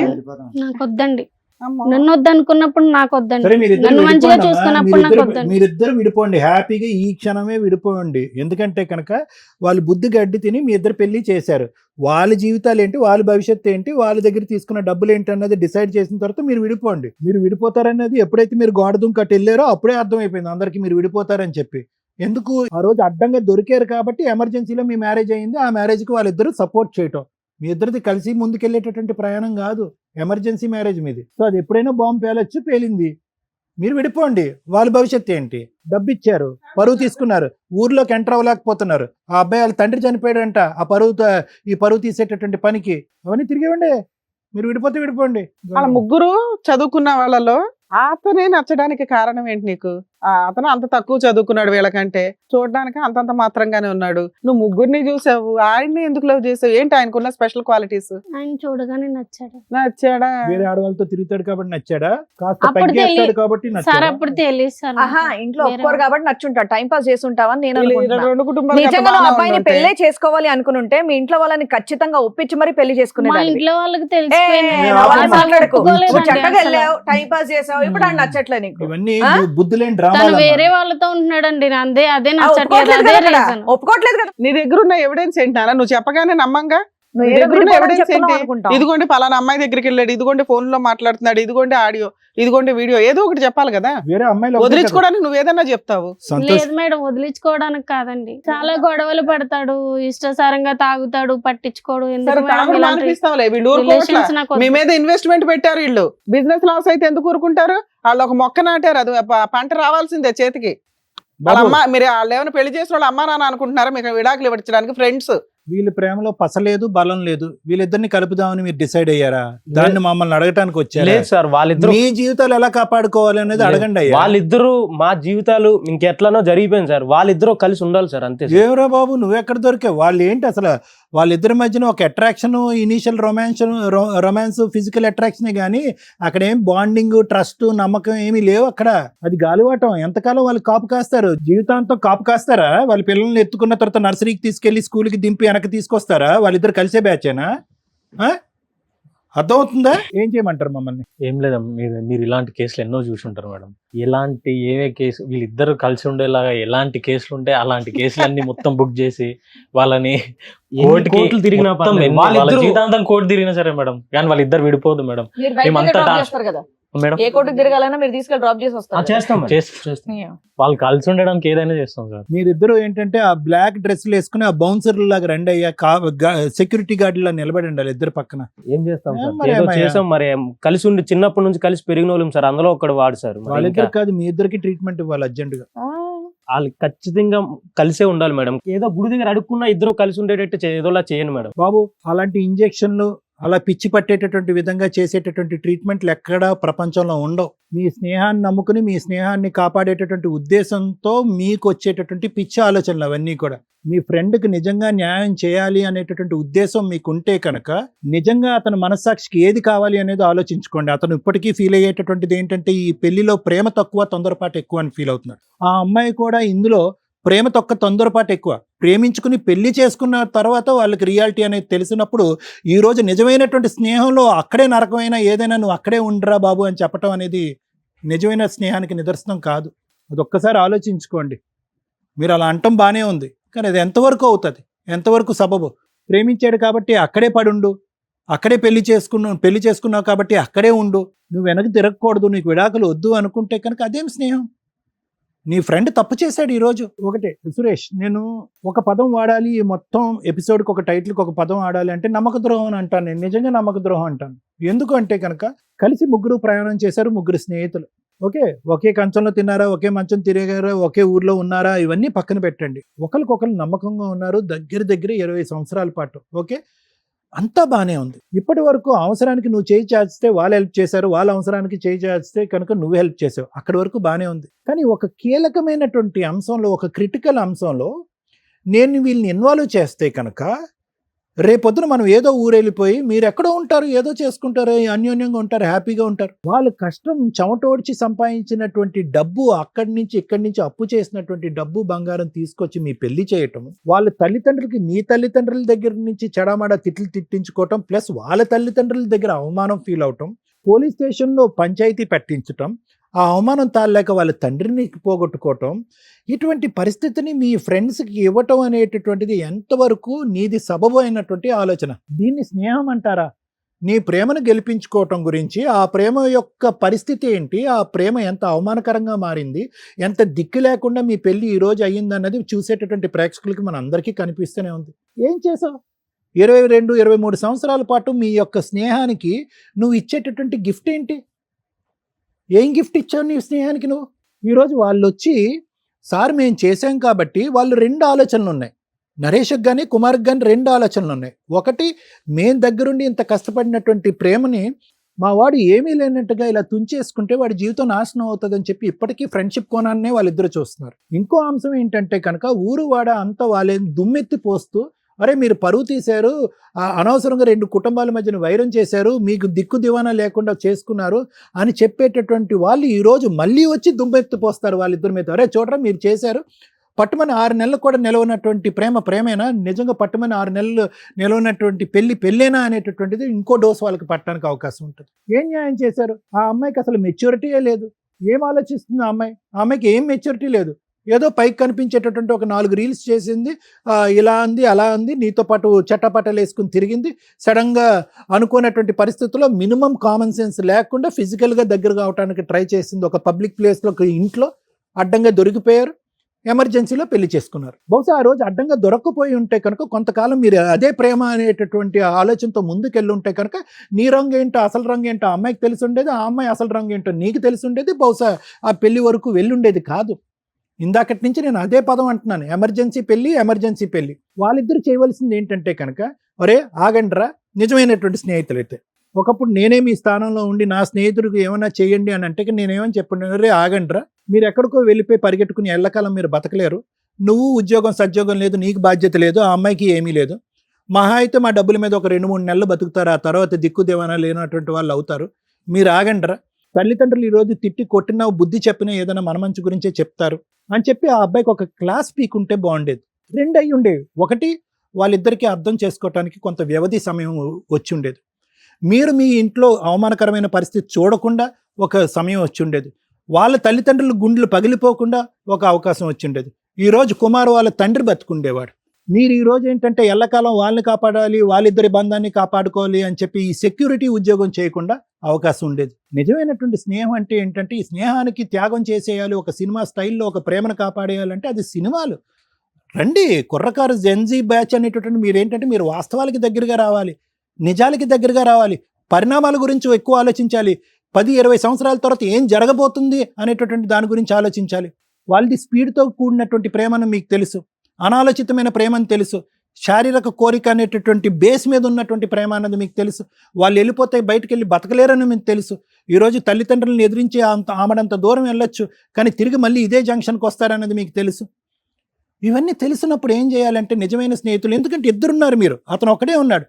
నాకు వద్దండి. అమ్మో. నన్ను వద్దనుకున్నప్పుడు నాకు సరే వద్దండి. మీరిద్దరు నన్ను మంచిగా విడిపోండి అమ్మా. చూసుకున్నప్పుడు నాకు వద్దండి. మీరిద్దరు విడిపోండి, హ్యాపీగా ఈ క్షణమే విడిపోండి. ఎందుకంటే కనుక వాళ్ళు బుద్ధి గడ్డి తిని మీ ఇద్దరు పెళ్లి చేశారు. వాళ్ళ జీవితాలు ఏంటి, వాళ్ళ భవిష్యత్తు ఏంటి, వాళ్ళ దగ్గర తీసుకున్న డబ్బులు ఏంటి అన్నది డిసైడ్ చేసిన తర్వాత మీరు విడిపోండి. మీరు విడిపోతారన్నది ఎప్పుడైతే మీరు గోడ దుంకట్టు వెళ్ళారో అప్పుడే అర్థమైపోయింది అందరికి మీరు విడిపోతారని చెప్పి. ఎందుకు ఆ రోజు అడ్డంగా దొరికారు కాబట్టి ఎమర్జెన్సీలో మీ మ్యారేజ్ అయింది. ఆ మ్యారేజ్కి వాళ్ళిద్దరూ సపోర్ట్ చేయటం, మీ ఇద్దరిది కలిసి ముందుకెళ్ళేటటువంటి ప్రయాణం కాదు, ఎమర్జెన్సీ మ్యారేజ్ మీది. సో అది ఎప్పుడైనా బాంబు పేలొచ్చు, పేలింది. మీరు విడిపోండి. వాళ్ళ భవిష్యత్తు ఏంటి, డబ్బు ఇచ్చారు, పరువు తీసుకున్నారు, ఊర్లోకి ఎంటర్ అవ్వలేకపోతున్నారు. ఆ అబ్బాయి వాళ్ళ తండ్రి చనిపోయాడంట ఆ ఈ పరువు తీసేటటువంటి పనికి. అవన్నీ తిరిగివ్వండి. మీరు విడిపోతే విడిపోండి. వాళ్ళ ముగ్గురు చదువుకున్న వాళ్ళలో అతనే నచ్చడానికి కారణం ఏంటి నీకు? అతను అంత తక్కువ చదువుకున్నాడు వీళ్ళకంటే, చూడడానికి అంతంత మాత్రంగానే ఉన్నాడు. నువ్వు ముగ్గురిని చూసావు, ఆయన్ని ఎందుకు లవ్ చేసావు? ఏంటి ఆయనకున్న స్పెషల్ క్వాలిటీస్? ఆయన చూడగానే నచ్చాడు. నచ్చాడా? వేరే ఆడవాళ్ళతో తిరుగుతాడు కాబట్టి నచ్చాడా? కాస్త అప్పుడు తగ్గేస్తాడు కాబట్టి సార్ నచ్చాడా? అప్పుడు తెలియదు సార్. ఆహా, ఇంట్లో ఒప్పుకోరు కాబట్టి నచ్చుంటాడు, టైం పాస్ చేస్తుంటావని నేను వీళ్ళు అనుకుంటున్నా. రెండు కుటుంబాలు నిజంగా నువ్వు అబ్బాయిని పెళ్లి చేసుకోవాలి అనుకునుంటే మీ ఇంట్లో వాళ్ళని ఖచ్చితంగా ఒప్పించి మరి పెళ్లి మా చేసుకునేదాన్ని. ఇంట్లో వాళ్ళకి ఏ, తెలిసిపోయింది. నేను వాళ్ళు అసలు మాట్లాడకు. ఒప్పుకోలేదండి నువ్వు చక్కగా అసలు. వెళ్ళావు, టైం పాస్ చేసావు, ఇప్పుడు ఆయన నచ్చట్లే నీకు. ఇవన్నీ ఆ? బుద్ధులేని తను డ్రామాలు. వేరే వాళ్ళతో ఉంటున్నాడండి. అదే ఆ, నచ్చట్లేదు. ఒప్పుకోవట్లేదు అదే కదా అక్కడ. రీజన్. ఒప్పుకోవట్లేదు కదా. నీ దగ్గర ఉన్న ఎవిడెన్స్ ఏంటన్నా? నువ్వు చెప్పగానే నమ్మంగా? నువ్వు నీ ఏదో దగ్గర ఉన్న విడిపోవాలని ఎవిడెన్స్ చెప్తున్నావు ఏంటి? అనుకుంటావు. ఇదిగోండి పలానా అమ్మాయి దగ్గరికి వెళ్ళాడు, ఇదిగోండి ఫోన్ లో మాట్లాడుతున్నాడు, ఇదిగోండి ఆడియో, ఇదిగోండి వీడియో, ఏదో ఒకటి చెప్పాలి కదా. వేరే అమ్మాయిలు ఒకటే కదా. వదిలించుకోవడానికి నువ్వు ఏదన్నా చెప్తావు. సంతోష్ లేదు మేడం, వదిలించుకోవడానికి కాదండి. చాలా గొడవలు పడతాడు, ఇష్టసారంగా తాగుతాడు, పట్టించుకోడు. సరే ఎందుకు మేడం తాగుడు ఇలాంటి మానిపిస్తావులే, వీళ్ళు ఊరుకోవట్లా. రిలేషన్స్ నాకు మీ వద్దు. మీద ఇన్వెస్ట్మెంట్ పెట్టారు వీళ్ళు, బిజినెస్ లాస్ అయితే ఎందుకు ఊరుకుంటారు? వాళ్ళు ఒక మొక్క నాటారు, అది పంట రావాల్సిందే చేతికి. వాళ్ళ బాబు, అమ్మ, మీరు వాళ్ళు ఏమైనా పెళ్లి చేసిన వాళ్ళు అమ్మా నాన్న అనుకుంటున్నారా? మీకు విడాకులు ఇవ్వడానికి ఫ్రెండ్స్. వీళ్ళ ప్రేమలో పసలేదు, బలం లేదు. వీళ్ళిద్దరిని కలుపుదామని మీరు డిసైడ్ అయ్యారా? దాన్ని మమ్మల్ని అడగటానికి వచ్చారా? లేదు సార్, వాళ్ళిద్దరు మీ జీవితాలు ఎలా కాపాడుకోవాలి అనేది అడగండి అయ్యా. వాళ్ళిద్దరు మా జీవితాలు ఇంకెట్లనో జరిగిపోయింది సార్. వాళ్ళిద్దరూ కలిసి ఉండాలి సార్, అంతే సార్. ఏమరా బాబు, నువ్వెక్కడ దొరికావు? వాళ్ళు ఏంటి అసలు? వాళ్ళిద్దరి మధ్యన ఒక అట్రాక్షన్, ఇనీషియల్ రొమాన్స్, ఫిజికల్ అట్రాక్షనే కానీ అక్కడ ఏం బాండింగ్, ట్రస్ట్, నమ్మకం ఏమీ లేవు అక్కడ. అది గాలివాటం. ఎంతకాలం వాళ్ళు కాపు కాస్తారు? జీవితాంతం కాపు కాస్తారా? వాళ్ళ పిల్లల్ని ఎత్తుకున్న తర్వాత నర్సరీకి తీసుకెళ్లి స్కూల్కి దింపి వెనక్కి తీసుకొస్తారా? వాళ్ళిద్దరు కలిసే బ్యాచేనా? అర్థమవుతుందా? ఏం చేయమంటారు మమ్మల్ని? ఏం లేదమ్మా, మీరు ఇలాంటి కేసులు ఎన్నో చూసి ఉంటారు మేడం. ఎలాంటి ఏవే కేసు వీళ్ళిద్దరు కలిసి ఉండేలాగా ఎలాంటి కేసులు ఉంటే అలాంటి కేసులన్నీ మొత్తం బుక్ చేసి వాళ్ళని కోర్టులు తిరిగినా మొత్తం పర్లేదు. వాళ్ళ వాళ్ళిద్దరూ జీవితాంతం కోర్టు తిరిగినా సరే మేడం, కానీ వాళ్ళిద్దరు విడిపోదు మేడం. మీరు బయటికి మేమంతా డ్రాప్ టాస్క్ చేస్తారు కదా, మేడం. ఏ కోర్టుకు తిరగాలన్నా మీరు తీసుకెళ్ళి డ్రాప్ చేసి వస్తారు. చేస్తాం మేడం. చేస్తాం. వాళ్ళు కలిసి ఉండడానికి ఏదైనా చేస్తాం సార్. మీరిద్దరు ఏంటంటే ఆ బ్లాక్ డ్రెస్లు వేసుకుని ఆ బౌన్సర్ లాగా రండి అయ్యా, సెక్యూరిటీ గార్డ్ లా నిలబడండి వాళ్ళ ఇద్దరు పక్కన. ఏం చేస్తాం సార్? మరి ఏదో ఏమయ్యా? చేసాం మరి. కలిసి ఉండి చిన్నప్పటి నుంచి కలిసి పెరిగిన వాళ్ళం సార్. అందులో ఒకడు వాడు సార్. మరి వాళ్ళిద్దరు ఇంకా కాదు, మీ ఇద్దరికి ట్రీట్మెంట్ ఇవ్వాలి అర్జెంట్ గా. వాళ్ళు ఖచ్చితంగా కలిసే ఉండాలి మేడం. ఏదో గుడి దగ్గర అడుక్కున్నా ఇద్దరు కలిసి ఉండేటట్టు ఏదోలా చేయండి మేడం. బాబు, అలాంటి ఇంజెక్షన్లు, అలా పిచ్చి పట్టేటటువంటి విధంగా చేసేటటువంటి ట్రీట్మెంట్లు ఎక్కడా ప్రపంచంలో ఉండవు. మీ స్నేహాన్ని నమ్ముకుని మీ స్నేహాన్ని కాపాడేటటువంటి ఉద్దేశంతో మీకు వచ్చేటటువంటి పిచ్చి ఆలోచనలు అవన్నీ కూడా. మీ ఫ్రెండ్కి నిజంగా న్యాయం చేయాలి అనేటటువంటి ఉద్దేశం మీకుంటే కనుక నిజంగా అతని మనస్సాక్షికి ఏది కావాలి అనేది ఆలోచించుకోండి. అతను ఇప్పటికీ ఫీల్ అయ్యేటటువంటిది ఏంటంటే ఈ పెళ్లిలో ప్రేమ తక్కువ, తొందరపాటు ఎక్కువ అని ఫీల్ అవుతున్నాడు. ఆ అమ్మాయి కూడా ఇందులో ప్రేమ తక్కువ, తొందరపాటు ఎక్కువ. ప్రేమించుకుని పెళ్లి చేసుకున్న తర్వాత వాళ్ళకి రియాలిటీ అనేది తెలిసినప్పుడు ఈ రోజు నిజమైనటువంటి స్నేహంలో అక్కడే నరకమైన ఏదైనా నువ్వు అక్కడే ఉండరా బాబు అని చెప్పటం అనేది నిజమైన స్నేహానికి నిదర్శనం కాదు. అది ఒక్కసారి ఆలోచించుకోండి. మీరు అలా అంటం బాగానే ఉంది, కానీ అది ఎంతవరకు అవుతుంది, ఎంతవరకు సబబు? ప్రేమించాడు కాబట్టి అక్కడే పడుండు, అక్కడే పెళ్లి చేసుకున్నావు కాబట్టి అక్కడే ఉండు, నువ్వు వెనక్కి తిరగకూడదు, నీకు విడాకులు వద్దు అనుకుంటే కనుక అదేం స్నేహం? నీ ఫ్రెండ్ తప్పు చేశాడు ఈరోజు. ఒకటే సురేష్, నేను ఒక పదం వాడాలి, మొత్తం ఎపిసోడ్కి ఒక టైటిల్కి ఒక పదం వాడాలి అంటే నమ్మక ద్రోహం అని అంటాను. నేను నిజంగా నమ్మక ద్రోహం అంటాను. ఎందుకు అంటే కనుక కలిసి ముగ్గురు ప్రయాణం చేశారు, ముగ్గురు స్నేహితులు. ఓకే, ఒకే కంచంలో తిన్నారా, ఒకే మంచం తిరిగారా, ఒకే ఊర్లో ఉన్నారా, ఇవన్నీ పక్కన పెట్టండి. ఒకరికొకరు నమ్మకంగా ఉన్నారు దగ్గర 20 సంవత్సరాల పాటు. ఓకే, అంతా బాగానే ఉంది. ఇప్పటి వరకు అవసరానికి నువ్వు చేయి చాచితే వాళ్ళు హెల్ప్ చేశారు, వాళ్ళ అవసరానికి చేయి చాచితే కనుక నువ్వు హెల్ప్ చేసావు. అక్కడి వరకు బాగానే ఉంది. కానీ ఒక కీలకమైనటువంటి అంశంలో, ఒక క్రిటికల్ అంశంలో నేను వీళ్ళని ఇన్వాల్వ్ చేస్తే కనుక రేపొద్దున మనం ఏదో ఊరెళ్ళిపోయి మీరు ఎక్కడో ఉంటారు, ఏదో చేసుకుంటారు, అన్యోన్యంగా ఉంటారు, హ్యాపీగా ఉంటారు. వాళ్ళు కష్టం చెమటోడ్చి సంపాదించినటువంటి డబ్బు, ఇక్కడి నుంచి అప్పు చేసినటువంటి డబ్బు, బంగారం తీసుకొచ్చి మీ పెళ్లి చేయటం, వాళ్ళ తల్లిదండ్రులకి మీ తల్లిదండ్రుల దగ్గర నుంచి చెడామడా తిట్లు తిట్టించుకోవటం, ప్లస్ వాళ్ళ తల్లిదండ్రుల దగ్గర అవమానం ఫీల్ అవటం, పోలీస్ స్టేషన్లో పంచాయతీ పెట్టించటం, ఆ అవమానం తాళలేక వాళ్ళ తండ్రిని పోగొట్టుకోవటం, ఇటువంటి పరిస్థితిని మీ ఫ్రెండ్స్కి ఇవ్వటం అనేటటువంటిది ఎంతవరకు నీది సబబు అయినటువంటి ఆలోచన? దీన్ని స్నేహం అంటారా? నీ ప్రేమను గెలిపించుకోవటం గురించి, ఆ ప్రేమ యొక్క పరిస్థితి ఏంటి, ఆ ప్రేమ ఎంత అవమానకరంగా మారింది, ఎంత దిక్కు లేకుండా మీ పెళ్ళి ఈరోజు అయ్యిందన్నది చూసేటటువంటి ప్రేక్షకులకి మన అందరికీ కనిపిస్తూనే ఉంది. ఏం చేసావు? 22, 23 సంవత్సరాల పాటు మీ యొక్క స్నేహానికి నువ్వు ఇచ్చేటటువంటి గిఫ్ట్ ఏంటి? ఏం గిఫ్ట్ ఇచ్చావు నీ స్నేహానికి నువ్వు? ఈరోజు వాళ్ళు వచ్చి సార్ మేము చేశాం కాబట్టి వాళ్ళు 2 ఆలోచనలు ఉన్నాయి. నరేష్కి కానీ కుమార్కి కానీ 2 ఆలోచనలు ఉన్నాయి. ఒకటి, మేము దగ్గరుండి ఇంత కష్టపడినటువంటి ప్రేమని మా వాడు ఏమీ లేనట్టుగా ఇలా తుంచేసుకుంటే వాడి జీవితం నాశనం అవుతుందని చెప్పి ఇప్పటికీ ఫ్రెండ్షిప్ కోణాన్నే వాళ్ళిద్దరు చూస్తున్నారు. ఇంకో అంశం ఏంటంటే కనుక ఊరు వాడ అంతా వాళ్ళే దుమ్మెత్తి పోస్తూ, అరే మీరు పరువు తీశారు, అనవసరంగా 2 కుటుంబాల మధ్యన వైరం చేశారు, మీకు దిక్కు దివానా లేకుండా చేసుకున్నారు అని చెప్పేటటువంటి వాళ్ళు ఈరోజు మళ్ళీ వచ్చి దుమ్మెత్తి పోస్తారు వాళ్ళిద్దరి మీద. అరే చూడరా మీరు చేశారు, పట్టుమని 6 నెలలు కూడా నిలవనటువంటి ప్రేమేనా? నిజంగా పట్టుమని 6 నెలలు నిలవనటువంటి పెళ్ళేనా అనేటటువంటిది ఇంకో డోస్ వాళ్ళకి పట్టడానికి అవకాశం ఉంటుంది. ఏం న్యాయం చేశారు? ఆ అమ్మాయికి అసలు మెచ్యూరిటీయే లేదు. ఏం ఆలోచిస్తుంది ఆ అమ్మాయికి ఏం మెచ్యూరిటీ లేదు. ఏదో పైకి కనిపించేటటువంటి ఒక 4 రీల్స్ చేసింది, ఇలా అంది అలా అంది, నీతో పాటు చట్టపట్టలు వేసుకుని తిరిగింది. సడన్గా అనుకున్నటువంటి పరిస్థితుల్లో మినిమం కామన్ సెన్స్ లేకుండా ఫిజికల్గా దగ్గర కావడానికి ట్రై చేసింది. ఒక పబ్లిక్ ప్లేస్లో, ఒక ఇంట్లో అడ్డంగా దొరికిపోయారు. ఎమర్జెన్సీలో పెళ్లి చేసుకున్నారు. బహుశా ఆ రోజు అడ్డంగా దొరక్కపోయి ఉంటే కనుక కొంతకాలం మీరు అదే ప్రేమ అనేటటువంటి ఆలోచనతో ముందుకెళ్ళి ఉంటే కనుక నీ రంగు ఏంటో అసలు రంగు ఏంటో ఆ అమ్మాయికి తెలిసి ఉండేది, ఆ అమ్మాయి అసలు రంగు ఏంటో నీకు తెలిసి ఉండేది. బహుశా ఆ పెళ్లి వరకు వెళ్ళుండేది కాదు. ఇందాకటి నుంచి నేను అదే పదం అంటున్నాను, ఎమర్జెన్సీ పెళ్లి. వాళ్ళిద్దరు చేయవలసింది ఏంటంటే కనుక, ఒరే ఆగండ్రా, నిజమైనటువంటి స్నేహితులైతే. ఒకప్పుడు నేనే మీ స్థానంలో ఉండి నా స్నేహితుడికి ఏమైనా చేయండి అని అంటే నేనేమని చెప్పండి, రే ఆగండ్రా, మీరు ఎక్కడికో వెళ్ళిపోయి పరిగెట్టుకుని ఎల్లకాలం మీరు బతకలేరు. నువ్వు ఉద్యోగం సద్యోగం లేదు, నీకు బాధ్యత లేదు, ఆ అమ్మాయికి ఏమీ లేదు. మహా అయితే మా డబ్బుల మీద ఒక 2-3 నెలలు బతుకుతారు, ఆ తర్వాత దిక్కు దేవనా లేనటువంటి వాళ్ళు అవుతారు. మీరు ఆగండ్రా. తల్లిదండ్రులు ఈరోజు తిట్టి కొట్టినా బుద్ధి చెప్పినా ఏదైనా మన మంచి గురించే చెప్తారు అని చెప్పి ఆ అబ్బాయికి ఒక క్లాస్ పీకుంటే బాగుండేది. 2 అయ్యి ఉండేవి. ఒకటి, వాళ్ళిద్దరికీ అర్థం చేసుకోవటానికి కొంత వ్యవధి సమయం వచ్చి ఉండేది. మీరు మీ ఇంట్లో అవమానకరమైన పరిస్థితి చూడకుండా ఒక సమయం వచ్చి ఉండేది. వాళ్ళ తల్లిదండ్రుల గుండెలు పగిలిపోకుండా ఒక అవకాశం వచ్చి ఉండేది. ఈరోజు కుమార్ వాళ్ళ తండ్రి బతుకుండేవాడు. మీరు ఈరోజు ఏంటంటే ఎల్లకాలం వాళ్ళని కాపాడాలి, వాళ్ళిద్దరి బంధాన్ని కాపాడుకోవాలి అని చెప్పి ఈ సెక్యూరిటీ ఉద్యోగం చేయకుండా అవకాశం ఉండేది. నిజమైనటువంటి స్నేహం అంటే ఏంటంటే ఈ స్నేహానికి త్యాగం చేసేయాలి, ఒక సినిమా స్టైల్లో ఒక ప్రేమను కాపాడేయాలంటే అది సినిమాలు. రండి కుర్రకారు జెన్జీ బ్యాచ్ అనేటటువంటి మీరు వాస్తవాలకి దగ్గరగా రావాలి, నిజాలకి దగ్గరగా రావాలి, పరిణామాల గురించి ఎక్కువ ఆలోచించాలి. 10-20 సంవత్సరాల తర్వాత ఏం జరగబోతుంది అనేటటువంటి దాని గురించి ఆలోచించాలి. వాళ్ళది స్పీడ్తో కూడినటువంటి ప్రేమను మీకు తెలుసు, అనాలోచితమైన ప్రేమని తెలుసు, శారీరక కోరిక అనేటటువంటి బేస్ మీద ఉన్నటువంటి ప్రేమ అన్నది మీకు తెలుసు. వాళ్ళు వెళ్ళిపోతే బయటకు వెళ్ళి బతకలేరని మీకు తెలుసు. ఈరోజు తల్లిదండ్రులను ఎదిరించి ఆమెడంత దూరం వెళ్ళొచ్చు, కానీ తిరిగి మళ్ళీ ఇదే జంక్షన్కి వస్తారన్నది మీకు తెలుసు. ఇవన్నీ తెలిసినప్పుడు ఏం చేయాలంటే నిజమైన స్నేహితులు, ఎందుకంటే ఇద్దరున్నారు, మీరు అతను ఒకడే ఉన్నాడు,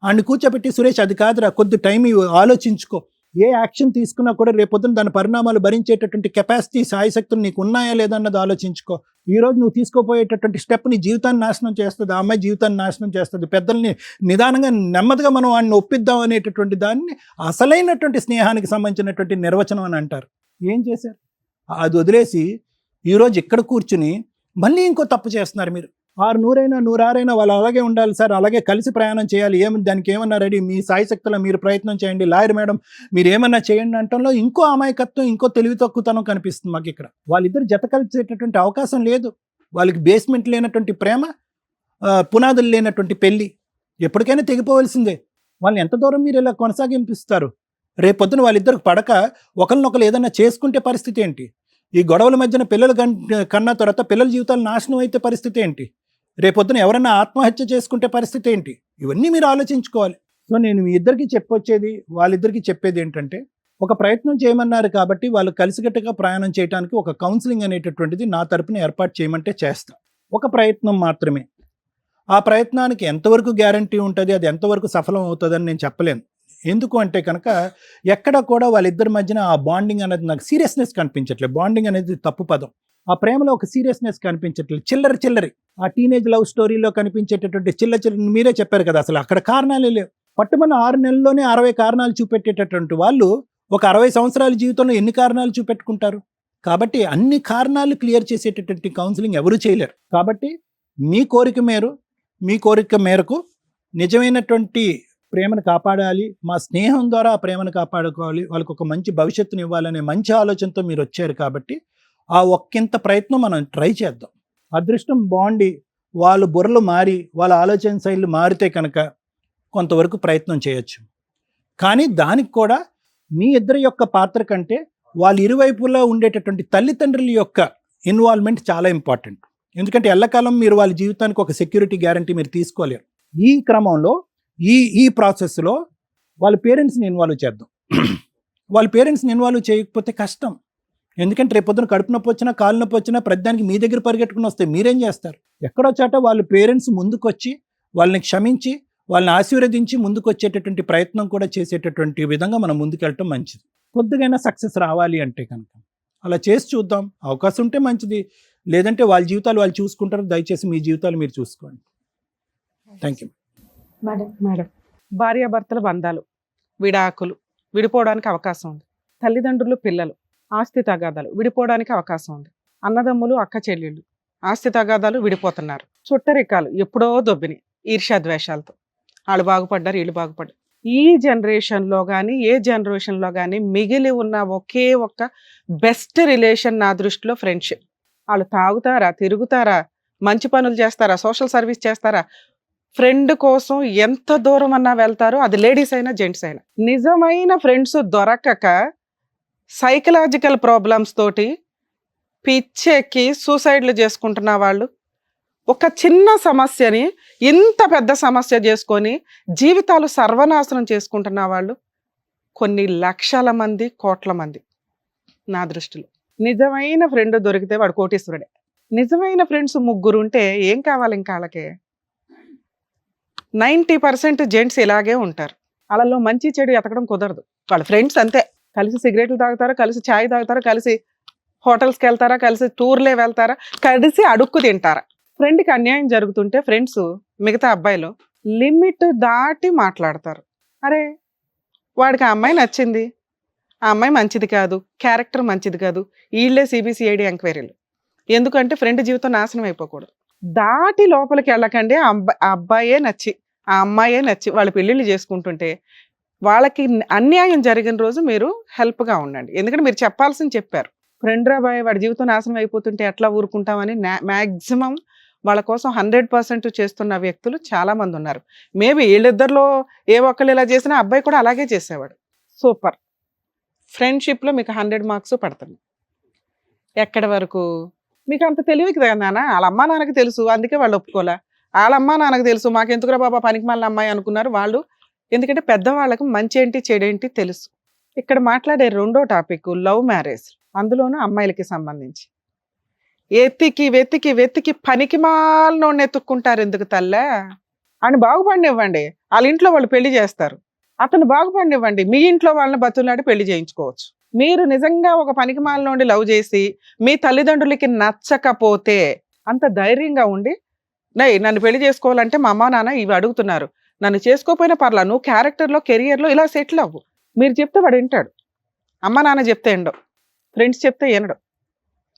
ఆయన్ని కూర్చోబెట్టి సురేష్ అది కాదురా, కొద్ది టైం ఆలోచించుకో, ఏ యాక్షన్ తీసుకున్నా కూడా రేపొద్దున దాని పరిణామాలు భరించేటటువంటి కెపాసిటీ సాయశక్తులు నీకు ఉన్నాయా లేదా అన్నది ఆలోచించుకో. ఈరోజు నువ్వు తీసుకోపోయేటటువంటి స్టెప్ నీ జీవితాన్ని నాశనం చేస్తుంది, ఆ అమ్మాయి జీవితాన్ని నాశనం చేస్తుంది. పెద్దల్ని నిదానంగా నెమ్మదిగా మనం వాడిని ఒప్పిద్దాం అనేటటువంటి దాన్ని అసలైనటువంటి స్నేహానికి సంబంధించినటువంటి నిర్వచనం అని అంటారు. ఏం చేశారు? అది వదిలేసి ఈరోజు ఇక్కడ కూర్చుని మళ్ళీ ఇంకో తప్పు చేస్తున్నారు మీరు. 600 106 వాళ్ళు అలాగే ఉండాలి సార్, అలాగే కలిసి ప్రయాణం చేయాలి, దానికి ఏమన్నా రెడీ, మీ సాయశక్తుల మీరు ప్రయత్నం చేయండి, లాయర్ మేడం మీరు ఏమన్నా చేయండి అంటంలో ఇంకో అమాయకత్వం, ఇంకో తెలివి తక్కువతనం కనిపిస్తుంది మాకు ఇక్కడ. వాళ్ళిద్దరు జత కలిసేటటువంటి అవకాశం లేదు. వాళ్ళకి బేస్మెంట్ లేనటువంటి ప్రేమ, పునాదులు లేనటువంటి పెళ్ళి, ఎప్పటికైనా తెగిపోవలసిందే. వాళ్ళని ఎంత దూరం మీరు ఇలా కొనసాగింపిస్తారు? రేపొద్దున వాళ్ళిద్దరికి పడక ఒకరినొకరు ఏదైనా చేసుకుంటే పరిస్థితి ఏంటి? ఈ గొడవల మధ్యన పిల్లలు కన్నా తర్వాత పిల్లల జీవితాలు నాశనం అయితే పరిస్థితి ఏంటి? రేపొద్దున ఎవరైనా ఆత్మహత్య చేసుకుంటే పరిస్థితి ఏంటి? ఇవన్నీ మీరు ఆలోచించుకోవాలి. సో నేను మీ ఇద్దరికి వాళ్ళిద్దరికి చెప్పేది ఏంటంటే, ఒక ప్రయత్నం చేయమన్నారు కాబట్టి వాళ్ళు కలిసికట్టుగా ప్రయాణం చేయడానికి ఒక కౌన్సిలింగ్ అనేటటువంటిది నా తరపున ఏర్పాటు చేయమంటే చేస్తా. ఒక ప్రయత్నం మాత్రమే. ఆ ప్రయత్నానికి ఎంతవరకు గ్యారంటీ ఉంటుంది, అది ఎంతవరకు సఫలం అవుతుందని నేను చెప్పలేను. ఎందుకు అంటే కనుక ఎక్కడ కూడా వాళ్ళిద్దరి మధ్యన ఆ బాండింగ్ అనేది నాకు సీరియస్నెస్ కనిపించట్లేదు. బాండింగ్ అనేది తప్పు పదం. ఆ ప్రేమలో ఒక సీరియస్నెస్ కనిపించట్లేదు. చిల్లరి ఆ టీనేజ్ లవ్ స్టోరీలో కనిపించేటటువంటి చిల్లరి మీరే చెప్పారు కదా, అసలు అక్కడ కారణాలే లేవు. పట్టుమని 6 నెలల్లోనే 60 కారణాలు చూపెట్టేటటువంటి వాళ్ళు ఒక 60 సంవత్సరాల జీవితంలో ఎన్ని కారణాలు చూపెట్టుకుంటారు? కాబట్టి అన్ని కారణాలు క్లియర్ చేసేటటువంటి కౌన్సిలింగ్ ఎవరు చేయలేరు. కాబట్టి మీ కోరిక మేరకు నిజమైనటువంటి ప్రేమను కాపాడాలి, మా స్నేహం ద్వారా ఆ ప్రేమను కాపాడుకోవాలి, వాళ్ళకి ఒక మంచి భవిష్యత్తుని ఇవ్వాలనే మంచి ఆలోచనతో మీరు వచ్చారు. కాబట్టి ఆ ఒక్కింత ప్రయత్నం మనం ట్రై చేద్దాం. అదృష్టం బాగుండి వాళ్ళు బుర్రలు మారి వాళ్ళ ఆలోచన శైలి మారితే కనుక కొంతవరకు ప్రయత్నం చేయొచ్చు. కానీ దానికి కూడా మీ ఇద్దరి యొక్క పాత్ర కంటే వాళ్ళ ఇరువైపులా ఉండేటటువంటి తల్లిదండ్రుల యొక్క ఇన్వాల్వ్మెంట్ చాలా ఇంపార్టెంట్. ఎందుకంటే ఎల్లకాలం మీరు వాళ్ళ జీవితానికి ఒక సెక్యూరిటీ గ్యారంటీ మీరు తీసుకోలేరు. ఈ క్రమంలో ఈ ప్రాసెస్లో వాళ్ళ పేరెంట్స్ని ఇన్వాల్వ్ చేద్దాం. వాళ్ళ పేరెంట్స్ని ఇన్వాల్వ్ చేయకపోతే కష్టం. ఎందుకంటే రేపొద్దున కడుపు నొప్పి వచ్చినా కాలు నొప్పి వచ్చినా ప్రతిదానికి మీ దగ్గర పరిగెట్టుకుని వస్తే మీరేం చేస్తారు? ఎక్కడో చాట వాళ్ళ పేరెంట్స్ ముందుకొచ్చి వాళ్ళని క్షమించి వాళ్ళని ఆశీర్వదించి ముందుకు వచ్చేటటువంటి ప్రయత్నం కూడా చేసేటటువంటి విధంగా మనం ముందుకెళ్ళటం మంచిది. కొద్దిగైనా సక్సెస్ రావాలి అంటే కనుక అలా చేసి చూద్దాం. అవకాశం ఉంటే మంచిది, లేదంటే వాళ్ళ జీవితాలు వాళ్ళు చూసుకుంటారు. దయచేసి మీ జీవితాలు మీరు చూసుకోండి. Thank you madam. భార్యాభర్తల బంధాలు, విడాకులు విడిపోవడానికి అవకాశం ఉంది. తల్లిదండ్రులు పిల్లలు, ఆస్తి తగాదాలు విడిపోవడానికి అవకాశం ఉంది. అన్నదమ్ములు అక్క చెల్లెళ్ళు ఆస్తి తగాదాలు విడిపోతున్నారు. చుట్టరికాలు ఎప్పుడో దొబ్బిని ఈర్ష్యాద్వేషాలతో వాళ్ళు బాగుపడ్డారు, వీళ్ళు బాగుపడ్డారు. ఈ జనరేషన్లో కానీ ఏ జనరేషన్లో కానీ మిగిలి ఉన్న ఒకే ఒక్క బెస్ట్ రిలేషన్ నా దృష్టిలో ఫ్రెండ్షిప్. వాళ్ళు తాగుతారా, తిరుగుతారా, మంచి పనులు చేస్తారా, సోషల్ సర్వీస్ చేస్తారా, ఫ్రెండ్ కోసం ఎంత దూరం అన్నా వెళ్తారో, అది లేడీస్ అయినా జెంట్స్ అయినా. నిజమైన ఫ్రెండ్స్ దొరకక సైకలాజికల్ ప్రాబ్లమ్స్ తోటి పిచ్చెక్కి సూసైడ్లు చేసుకుంటున్న వాళ్ళు, ఒక చిన్న సమస్యని ఇంత పెద్ద సమస్య చేసుకొని జీవితాలు సర్వనాశనం చేసుకుంటున్న వాళ్ళు కొన్ని లక్షల మంది, కోట్ల మంది నా దృష్టిలో. నిజమైన ఫ్రెండ్ దొరికితే వాడు కోటీశ్వరుడే. నిజమైన ఫ్రెండ్స్ 3 ఉంటే ఏం కావాలి ఇంకా వాళ్ళకి? 90% జెంట్స్ ఇలాగే ఉంటారు. వాళ్ళలో మంచి చెడు ఎతకడం కుదరదు. వాళ్ళ ఫ్రెండ్స్ అంతే, కలిసి సిగరెట్లు తాగుతారా, కలిసి ఛాయ్ తాగుతారా, కలిసి హోటల్స్కి వెళ్తారా, కలిసి టూర్లే వెళ్తారా, కలిసి అడుక్కు తింటారా. ఫ్రెండ్కి అన్యాయం జరుగుతుంటే ఫ్రెండ్స్ మిగతా అబ్బాయిలు లిమిట్ దాటి మాట్లాడతారు. అరే వాడికి ఆ అమ్మాయి నచ్చింది, ఆ అమ్మాయి మంచిది కాదు, క్యారెక్టర్ మంచిది కాదు, వీళ్ళే సిబిసిఐడి ఎంక్వైరీలు. ఎందుకంటే ఫ్రెండ్ జీవితం నాశనం అయిపోకూడదు. దాటి లోపలికి వెళ్ళకండి. ఆ అబ్బాయే నచ్చి, ఆ అమ్మాయే నచ్చి వాళ్ళు పెళ్ళిళ్ళు చేసుకుంటుంటే వాళ్ళకి అన్యాయం జరిగిన రోజు మీరు హెల్ప్గా ఉండండి. ఎందుకంటే మీరు చెప్పాల్సింది చెప్పారు. ఫ్రెండ్ రాబాయ్ వాడి జీవితం నాశనం అయిపోతుంటే ఎట్లా ఊరుకుంటామని మ్యాక్సిమం వాళ్ళ కోసం 100% చేస్తున్న వ్యక్తులు చాలా మంది ఉన్నారు. మేబీ వీళ్ళిద్దరిలో ఏ ఒక్కళ్ళు ఇలా చేసినా అబ్బాయి కూడా అలాగే చేసేవాడు. సూపర్. ఫ్రెండ్షిప్లో మీకు 100 మార్క్స్ పడుతుంది. ఎక్కడి వరకు మీకు అంత తెలివి కదా నాన్న, వాళ్ళ అమ్మా నాన్నకి తెలుసు, అందుకే వాళ్ళు ఒప్పుకోలే. వాళ్ళ అమ్మా నాన్నకు తెలుసు, మాకెందుకురా బాబా పనికి మాలిన అమ్మాయి అనుకున్నారు వాళ్ళు. ఎందుకంటే పెద్దవాళ్ళకు మంచి ఏంటి చెడేంటి తెలుసు. ఇక్కడ మాట్లాడే రెండో టాపిక్ లవ్ మ్యారేజ్, అందులోనూ అమ్మాయిలకి సంబంధించి. వెతికి వెతికి వెతికి పనికి మాలినోడిని ఎత్తుక్కుంటారు. ఎందుకు తల్లే? ఆయన బాగుపడినివ్వండి, వాళ్ళ ఇంట్లో వాళ్ళు పెళ్లి చేస్తారు. అతను బాగుపడినివ్వండి, మీ ఇంట్లో వాళ్ళని బతులాడి పెళ్లి చేయించుకోవచ్చు. మీరు నిజంగా ఒక పనికి మాలినోడిని లవ్ చేసి మీ తల్లిదండ్రులకి నచ్చకపోతే అంత ధైర్యంగా ఉండి, నన్ను పెళ్లి చేసుకోవాలంటే మా అమ్మ నాన్న ఇవి అడుగుతున్నారు, నన్ను చేసుకోకపోయినా పర్లా, నువ్వు క్యారెక్టర్లో కెరియర్లో ఇలా సెటిల్ అవ్వు. మీరు చెప్తే వాడు వింటాడు. అమ్మ నాన్న చెప్తే ఎండవు, ఫ్రెండ్స్ చెప్తే ఎనడు,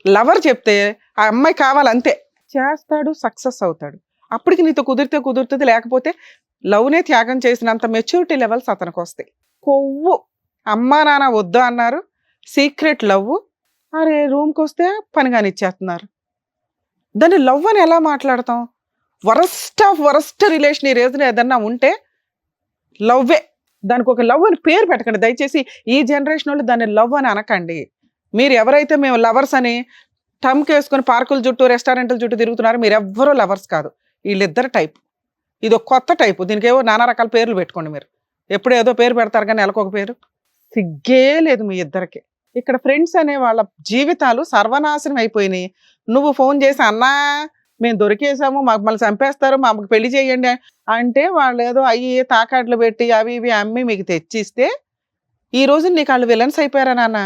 లవర్ చెప్తే ఆ అమ్మాయి కావాలంతే చేస్తాడు, సక్సెస్ అవుతాడు. అప్పటికి నీతో కుదిరితే కుదురుతుంది, లేకపోతే లవ్నే త్యాగం చేసినంత మెచ్యూరిటీ లెవెల్స్ అతనికి వస్తాయి. కొవ్వు అమ్మా నాన్న వద్దు అన్నారు, సీక్రెట్ లవ్, అరే రూమ్కి వస్తే పని కానిచ్చేస్తున్నారు. దాన్ని లవ్ అని ఎలా మాట్లాడతాం? వరస్ట్ ఆఫ్ వరస్ట్ రిలేషన్ ఈ రోజున ఏదన్నా ఉంటే లవ్వే. దానికి ఒక లవ్ అని పేరు పెట్టకండి దయచేసి. ఈ జనరేషన్ వాళ్ళు దాన్ని లవ్ అని అనకండి. మీరు ఎవరైతే మేము లవర్స్ అని టమ్కి వేసుకొని పార్కుల చుట్టూ రెస్టారెంట్ల చుట్టూ తిరుగుతున్నారో మీరు ఎవ్వరూ లవర్స్ కాదు. వీళ్ళిద్దరు టైప్, ఇది ఒక కొత్త టైపు. దీనికి ఏవో నానా రకాల పేర్లు పెట్టుకోండి. మీరు ఎప్పుడు ఏదో పేరు పెడతారు కానీ నెలకొక పేరు. సిగ్గే లేదు మీ ఇద్దరికి. ఇక్కడ ఫ్రెండ్స్ అనే వాళ్ళ జీవితాలు సర్వనాశనం అయిపోయినాయి. నువ్వు ఫోన్ చేసి అన్నా మేము దొరికేసాము, మాకు మళ్ళీ చంపేస్తారు, మాకు పెళ్లి చేయండి అంటే వాళ్ళు ఏదో అయ్యి తాకాట్లు పెట్టి అవి ఇవి అమ్మి మీకు తెచ్చిస్తే ఈ రోజు నీకు వాళ్ళు విలన్స్ అయిపోయారా నాన్న?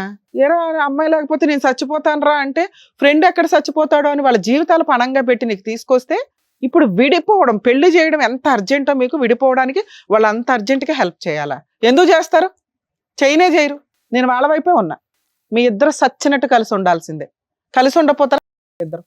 ఏరా అమ్మాయి లేకపోతే నేను చచ్చిపోతాను రా అంటే ఫ్రెండ్ ఎక్కడ చచ్చిపోతాడో అని వాళ్ళ జీవితాలు పణంగా పెట్టి నీకు తీసుకొస్తే ఇప్పుడు విడిపోవడం, పెళ్లి చేయడం ఎంత అర్జెంటో మీకు, విడిపోవడానికి వాళ్ళు అంత అర్జెంటుగా హెల్ప్ చేయాలా? ఎందుకు చేస్తారు? చేయనే చేయరు. నేను వాళ్ళ వైపే ఉన్నా. మీ ఇద్దరు సచ్చినట్టు కలిసి ఉండాల్సిందే. కలిసి ఉండపోతారా ఇద్దరు?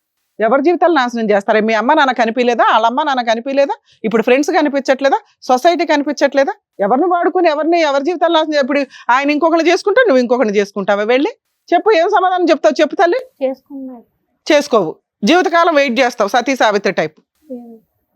ఎవరి జీవితాలు నాశనం చేస్తారా? మీ అమ్మ నాన్న కనిపించలేదా? వాళ్ళ అమ్మ నాన్న కనిపించలేదా? ఇప్పుడు ఫ్రెండ్స్ కనిపించట్లేదా? సొసైటీ కనిపించట్లేదా? ఎవరిని వాడుకొని ఎవరి జీవితాలు నాశనం? ఇప్పుడు ఆయన ఇంకొకరిని చేసుకుంటా, నువ్వు ఇంకొకరిని చేసుకుంటావా? వెళ్ళి చెప్పు, ఏం సమాధానం చెప్తావు? చెప్పు తల్లి. చేసుకున్నాడు. చేసుకోవు, జీవితకాలం వెయిట్ చేస్తావు, సతీ సావిత్రి టైప్.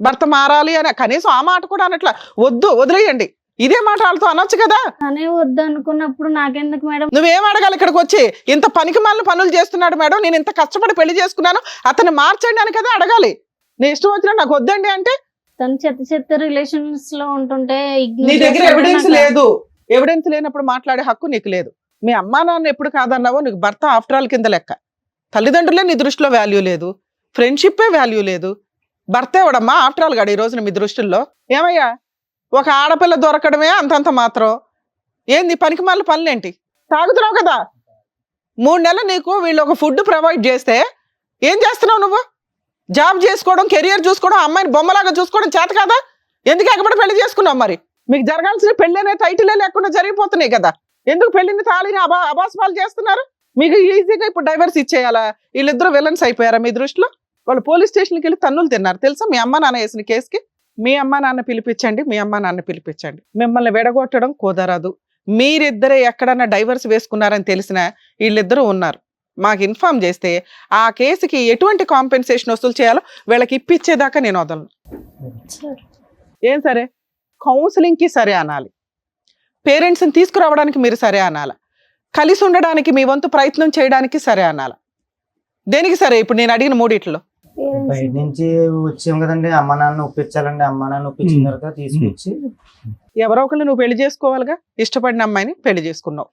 భర్త మారాలి అని కనీసం ఆ మాట కూడా అనట్లా. వద్దు, వదిలేయండి. ఇదే మాట వాళ్ళతో అనొచ్చు కదా. తనే వద్దు అనుకున్నప్పుడు నాకెందుకు మేడం? నువ్వేం అడగాలి ఇక్కడికి వచ్చి? ఇంత పనికి మాలిన పనులు చేస్తున్నాడు మేడం, నేను ఇంత కష్టపడి పెళ్లి చేసుకున్నాను, అతన్ని మార్చండి అని కదా అడగాలి. నీ ఇష్టం వచ్చినా నాకు వద్దండి అంటే? తను చెత్త రిలేషన్స్ లో ఉంటుంటే నీ దగ్గర ఎవిడెన్స్ లేదు. ఎవిడెన్స్ లేనప్పుడు మాట్లాడే హక్కు నీకు లేదు. మీ అమ్మా నాన్న ఎప్పుడు కాదన్నావో నీకు భర్త ఆఫ్టర్ ఆల్ కింద లెక్క. తల్లిదండ్రులే నీ దృష్టిలో వాల్యూ లేదు, ఫ్రెండ్షిప్పే వాల్యూ లేదు. భర్త ఎవడమ్మా ఆఫ్టర్ ఆల్ గాడు ఈ రోజున మీ దృష్టిల్లో? ఏమయ్యా, ఒక ఆడపిల్ల దొరకడమే అంతంత మాత్రం. ఏంది పనికి మాలిన పనులేంటి? తాగుతున్నావు కదా 3 నెలలు, నీకు వీళ్ళు ఒక ఫుడ్ ప్రొవైడ్ చేస్తే ఏం చేస్తున్నావు నువ్వు? జాబ్ చేసుకోవడం, కెరియర్ చూసుకోవడం, అమ్మాయిని బొమ్మలాగా చూసుకోవడం చేత కదా? ఎందుకు ఎక్కబడి పెళ్లి చేసుకున్నావు? మరి మీకు జరగాల్సిన పెళ్లి అనే టైటిలే లేకుండా జరిగిపోతున్నాయి కదా. ఎందుకు పెళ్లిని తాళిని అబాస్పాలు చేస్తున్నారు? మీకు ఈజీగా ఇప్పుడు డైవర్స్ ఇచ్చేయాలా? వీళ్ళిద్దరూ విలన్స్ అయిపోయారా మీ దృష్టిలో? వాళ్ళు పోలీస్ స్టేషన్కి వెళ్ళి తన్నులు తిన్నారు తెలుసా? మీ అమ్మ నాన్న వేసిన కేసుకి. మీ అమ్మ నాన్న పిలిపించండి, మీ అమ్మ నాన్న పిలిపించండి. మిమ్మల్ని విడగొట్టడం కుదరదు. మీరిద్దరే ఎక్కడన్నా డైవర్స్ వేసుకున్నారని తెలిసినా వీళ్ళిద్దరూ ఉన్నారు, మాకు ఇన్ఫార్మ్ చేస్తే ఆ కేసుకి ఎటువంటి కాంపెన్సేషన్ వసూలు చేయాలో వీళ్ళకి ఇప్పించేదాకా నేను వదలను. ఏం సరే? కౌన్సిలింగ్కి సరే అనాలి, పేరెంట్స్ని తీసుకురావడానికి మీరు సరే అనాల, కలిసి ఉండడానికి మీ వంతు ప్రయత్నం చేయడానికి సరే అనాల. దేనికి సరే? ఇప్పుడు నేను అడిగిన మూడిట్లో బయట నుంచి వచ్చాం కదండి, అమ్మ నాన్న ఒప్పించాలండి. అమ్మ నాన్న ఒప్పించిన తర్వాత తీసుకొచ్చి ఎవరో ఒకళ్ళు నువ్వు పెళ్లి చేసుకోవాలిగా. ఇష్టపడిన అమ్మాయిని పెళ్లి చేసుకున్నావు,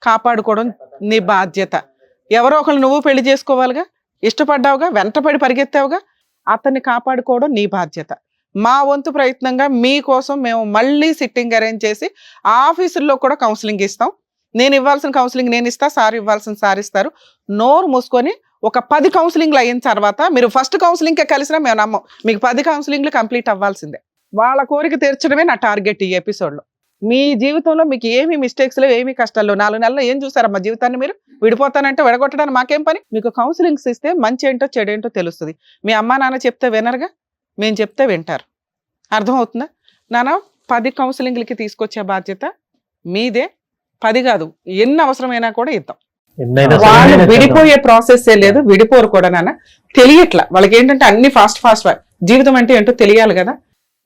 కాపాడుకోవడం నీ బాధ్యత. ఎవరో ఒకళ్ళు నువ్వు పెళ్లి చేసుకోవాలిగా. ఇష్టపడ్డావుగా, వెంటపడి పరిగెత్తావుగా, అతన్ని కాపాడుకోవడం నీ బాధ్యత. మా వంతు ప్రయత్నంగా మీకోసం మేము మళ్ళీ సిట్టింగ్ అరేంజ్ చేసి ఆఫీసుల్లో కూడా కౌన్సిలింగ్ ఇస్తాం. నేను ఇవ్వాల్సిన కౌన్సిలింగ్ నేను ఇస్తా, సార్ ఇవ్వాల్సిన సార్ ఇస్తారు. నోరు మూసుకొని ఒక 10 కౌన్సిలింగ్లు అయిన తర్వాత, మీరు ఫస్ట్ కౌన్సిలింగ్కే కలిసినా మేము నమ్మం, మీకు 10 కౌన్సిలింగ్లు కంప్లీట్ అవ్వాల్సిందే. వాళ్ళ కోరిక తీర్చడమే నా టార్గెట్ ఈ ఎపిసోడ్లో. మీ జీవితంలో మీకు ఏమి మిస్టేక్స్ లేవు, ఏమి కష్టాలు 4 నెలల్లో ఏం చూసారా మా జీవితాన్ని? మీరు విడిపోతానంటే విడగొట్టడానికి మాకేం పని? మీకు కౌన్సిలింగ్స్ ఇస్తే మంచి ఏంటో చెడేంటో తెలుస్తుంది. మీ అమ్మా నాన్న చెప్తే వినరుగా, మేము చెప్తే వింటారు. అర్థమవుతుందా నాన్న? 10 కౌన్సిలింగ్లకి తీసుకొచ్చే బాధ్యత మీదే. 10 కాదు, ఎన్ని అవసరమైనా కూడా ఇద్దాం. వాళ్ళు విడిపోయే ప్రాసెస్ లేదు, విడిపోరు కూడా నాన్న. తెలియట్లా వాళ్ళకి, ఏంటంటే అన్ని ఫాస్ట్ జీవితం అంటే ఏంటో తెలియాలి కదా.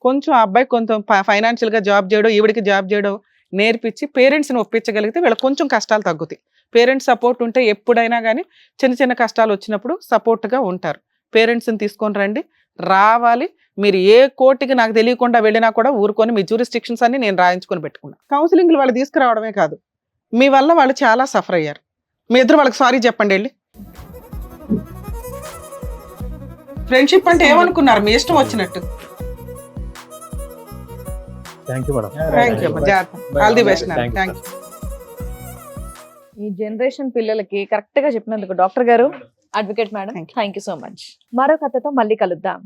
కొంచెం ఆ అబ్బాయి కొంచెం ఫైనాన్షియల్ గా జాబ్ చేయడం, ఈవిడికి జాబ్ చేయడం నేర్పించి పేరెంట్స్ని ఒప్పించగలిగితే వీళ్ళకి కొంచెం కష్టాలు తగ్గుతాయి. పేరెంట్స్ సపోర్ట్ ఉంటే ఎప్పుడైనా కానీ చిన్న చిన్న కష్టాలు వచ్చినప్పుడు సపోర్ట్గా ఉంటారు. పేరెంట్స్ని తీసుకొని రండి, రావాలి. మీరు ఏ కోర్టుకి నాకు తెలియకుండా వెళ్ళినా కూడా ఊరుకొని మీ జ్యూరిస్టిక్షన్స్ అన్ని నేను రాయించుకొని పెట్టుకున్నా. కౌన్సిలింగ్లు వాళ్ళు తీసుకురావడమే కాదు, మీ వల్ల వాళ్ళు చాలా సఫర్ అయ్యారు. మీ ఇద్దరు వాళ్ళకి సారీ చెప్పండి వెళ్ళి. ఫ్రెండ్షిప్ అంటే ఏమనుకున్నారు? మీ ఇష్టం వచ్చినట్టు. Thank you madam. Thank you, జాగ్రత్త. All the best. Thank you. ఈ జనరేషన్ పిల్లలకి కరెక్ట్ గా చెప్పినందుకు డాక్టర్ గారు, advocate madam, thank you so much. మరో కథతో మళ్ళీ కలుద్దాం.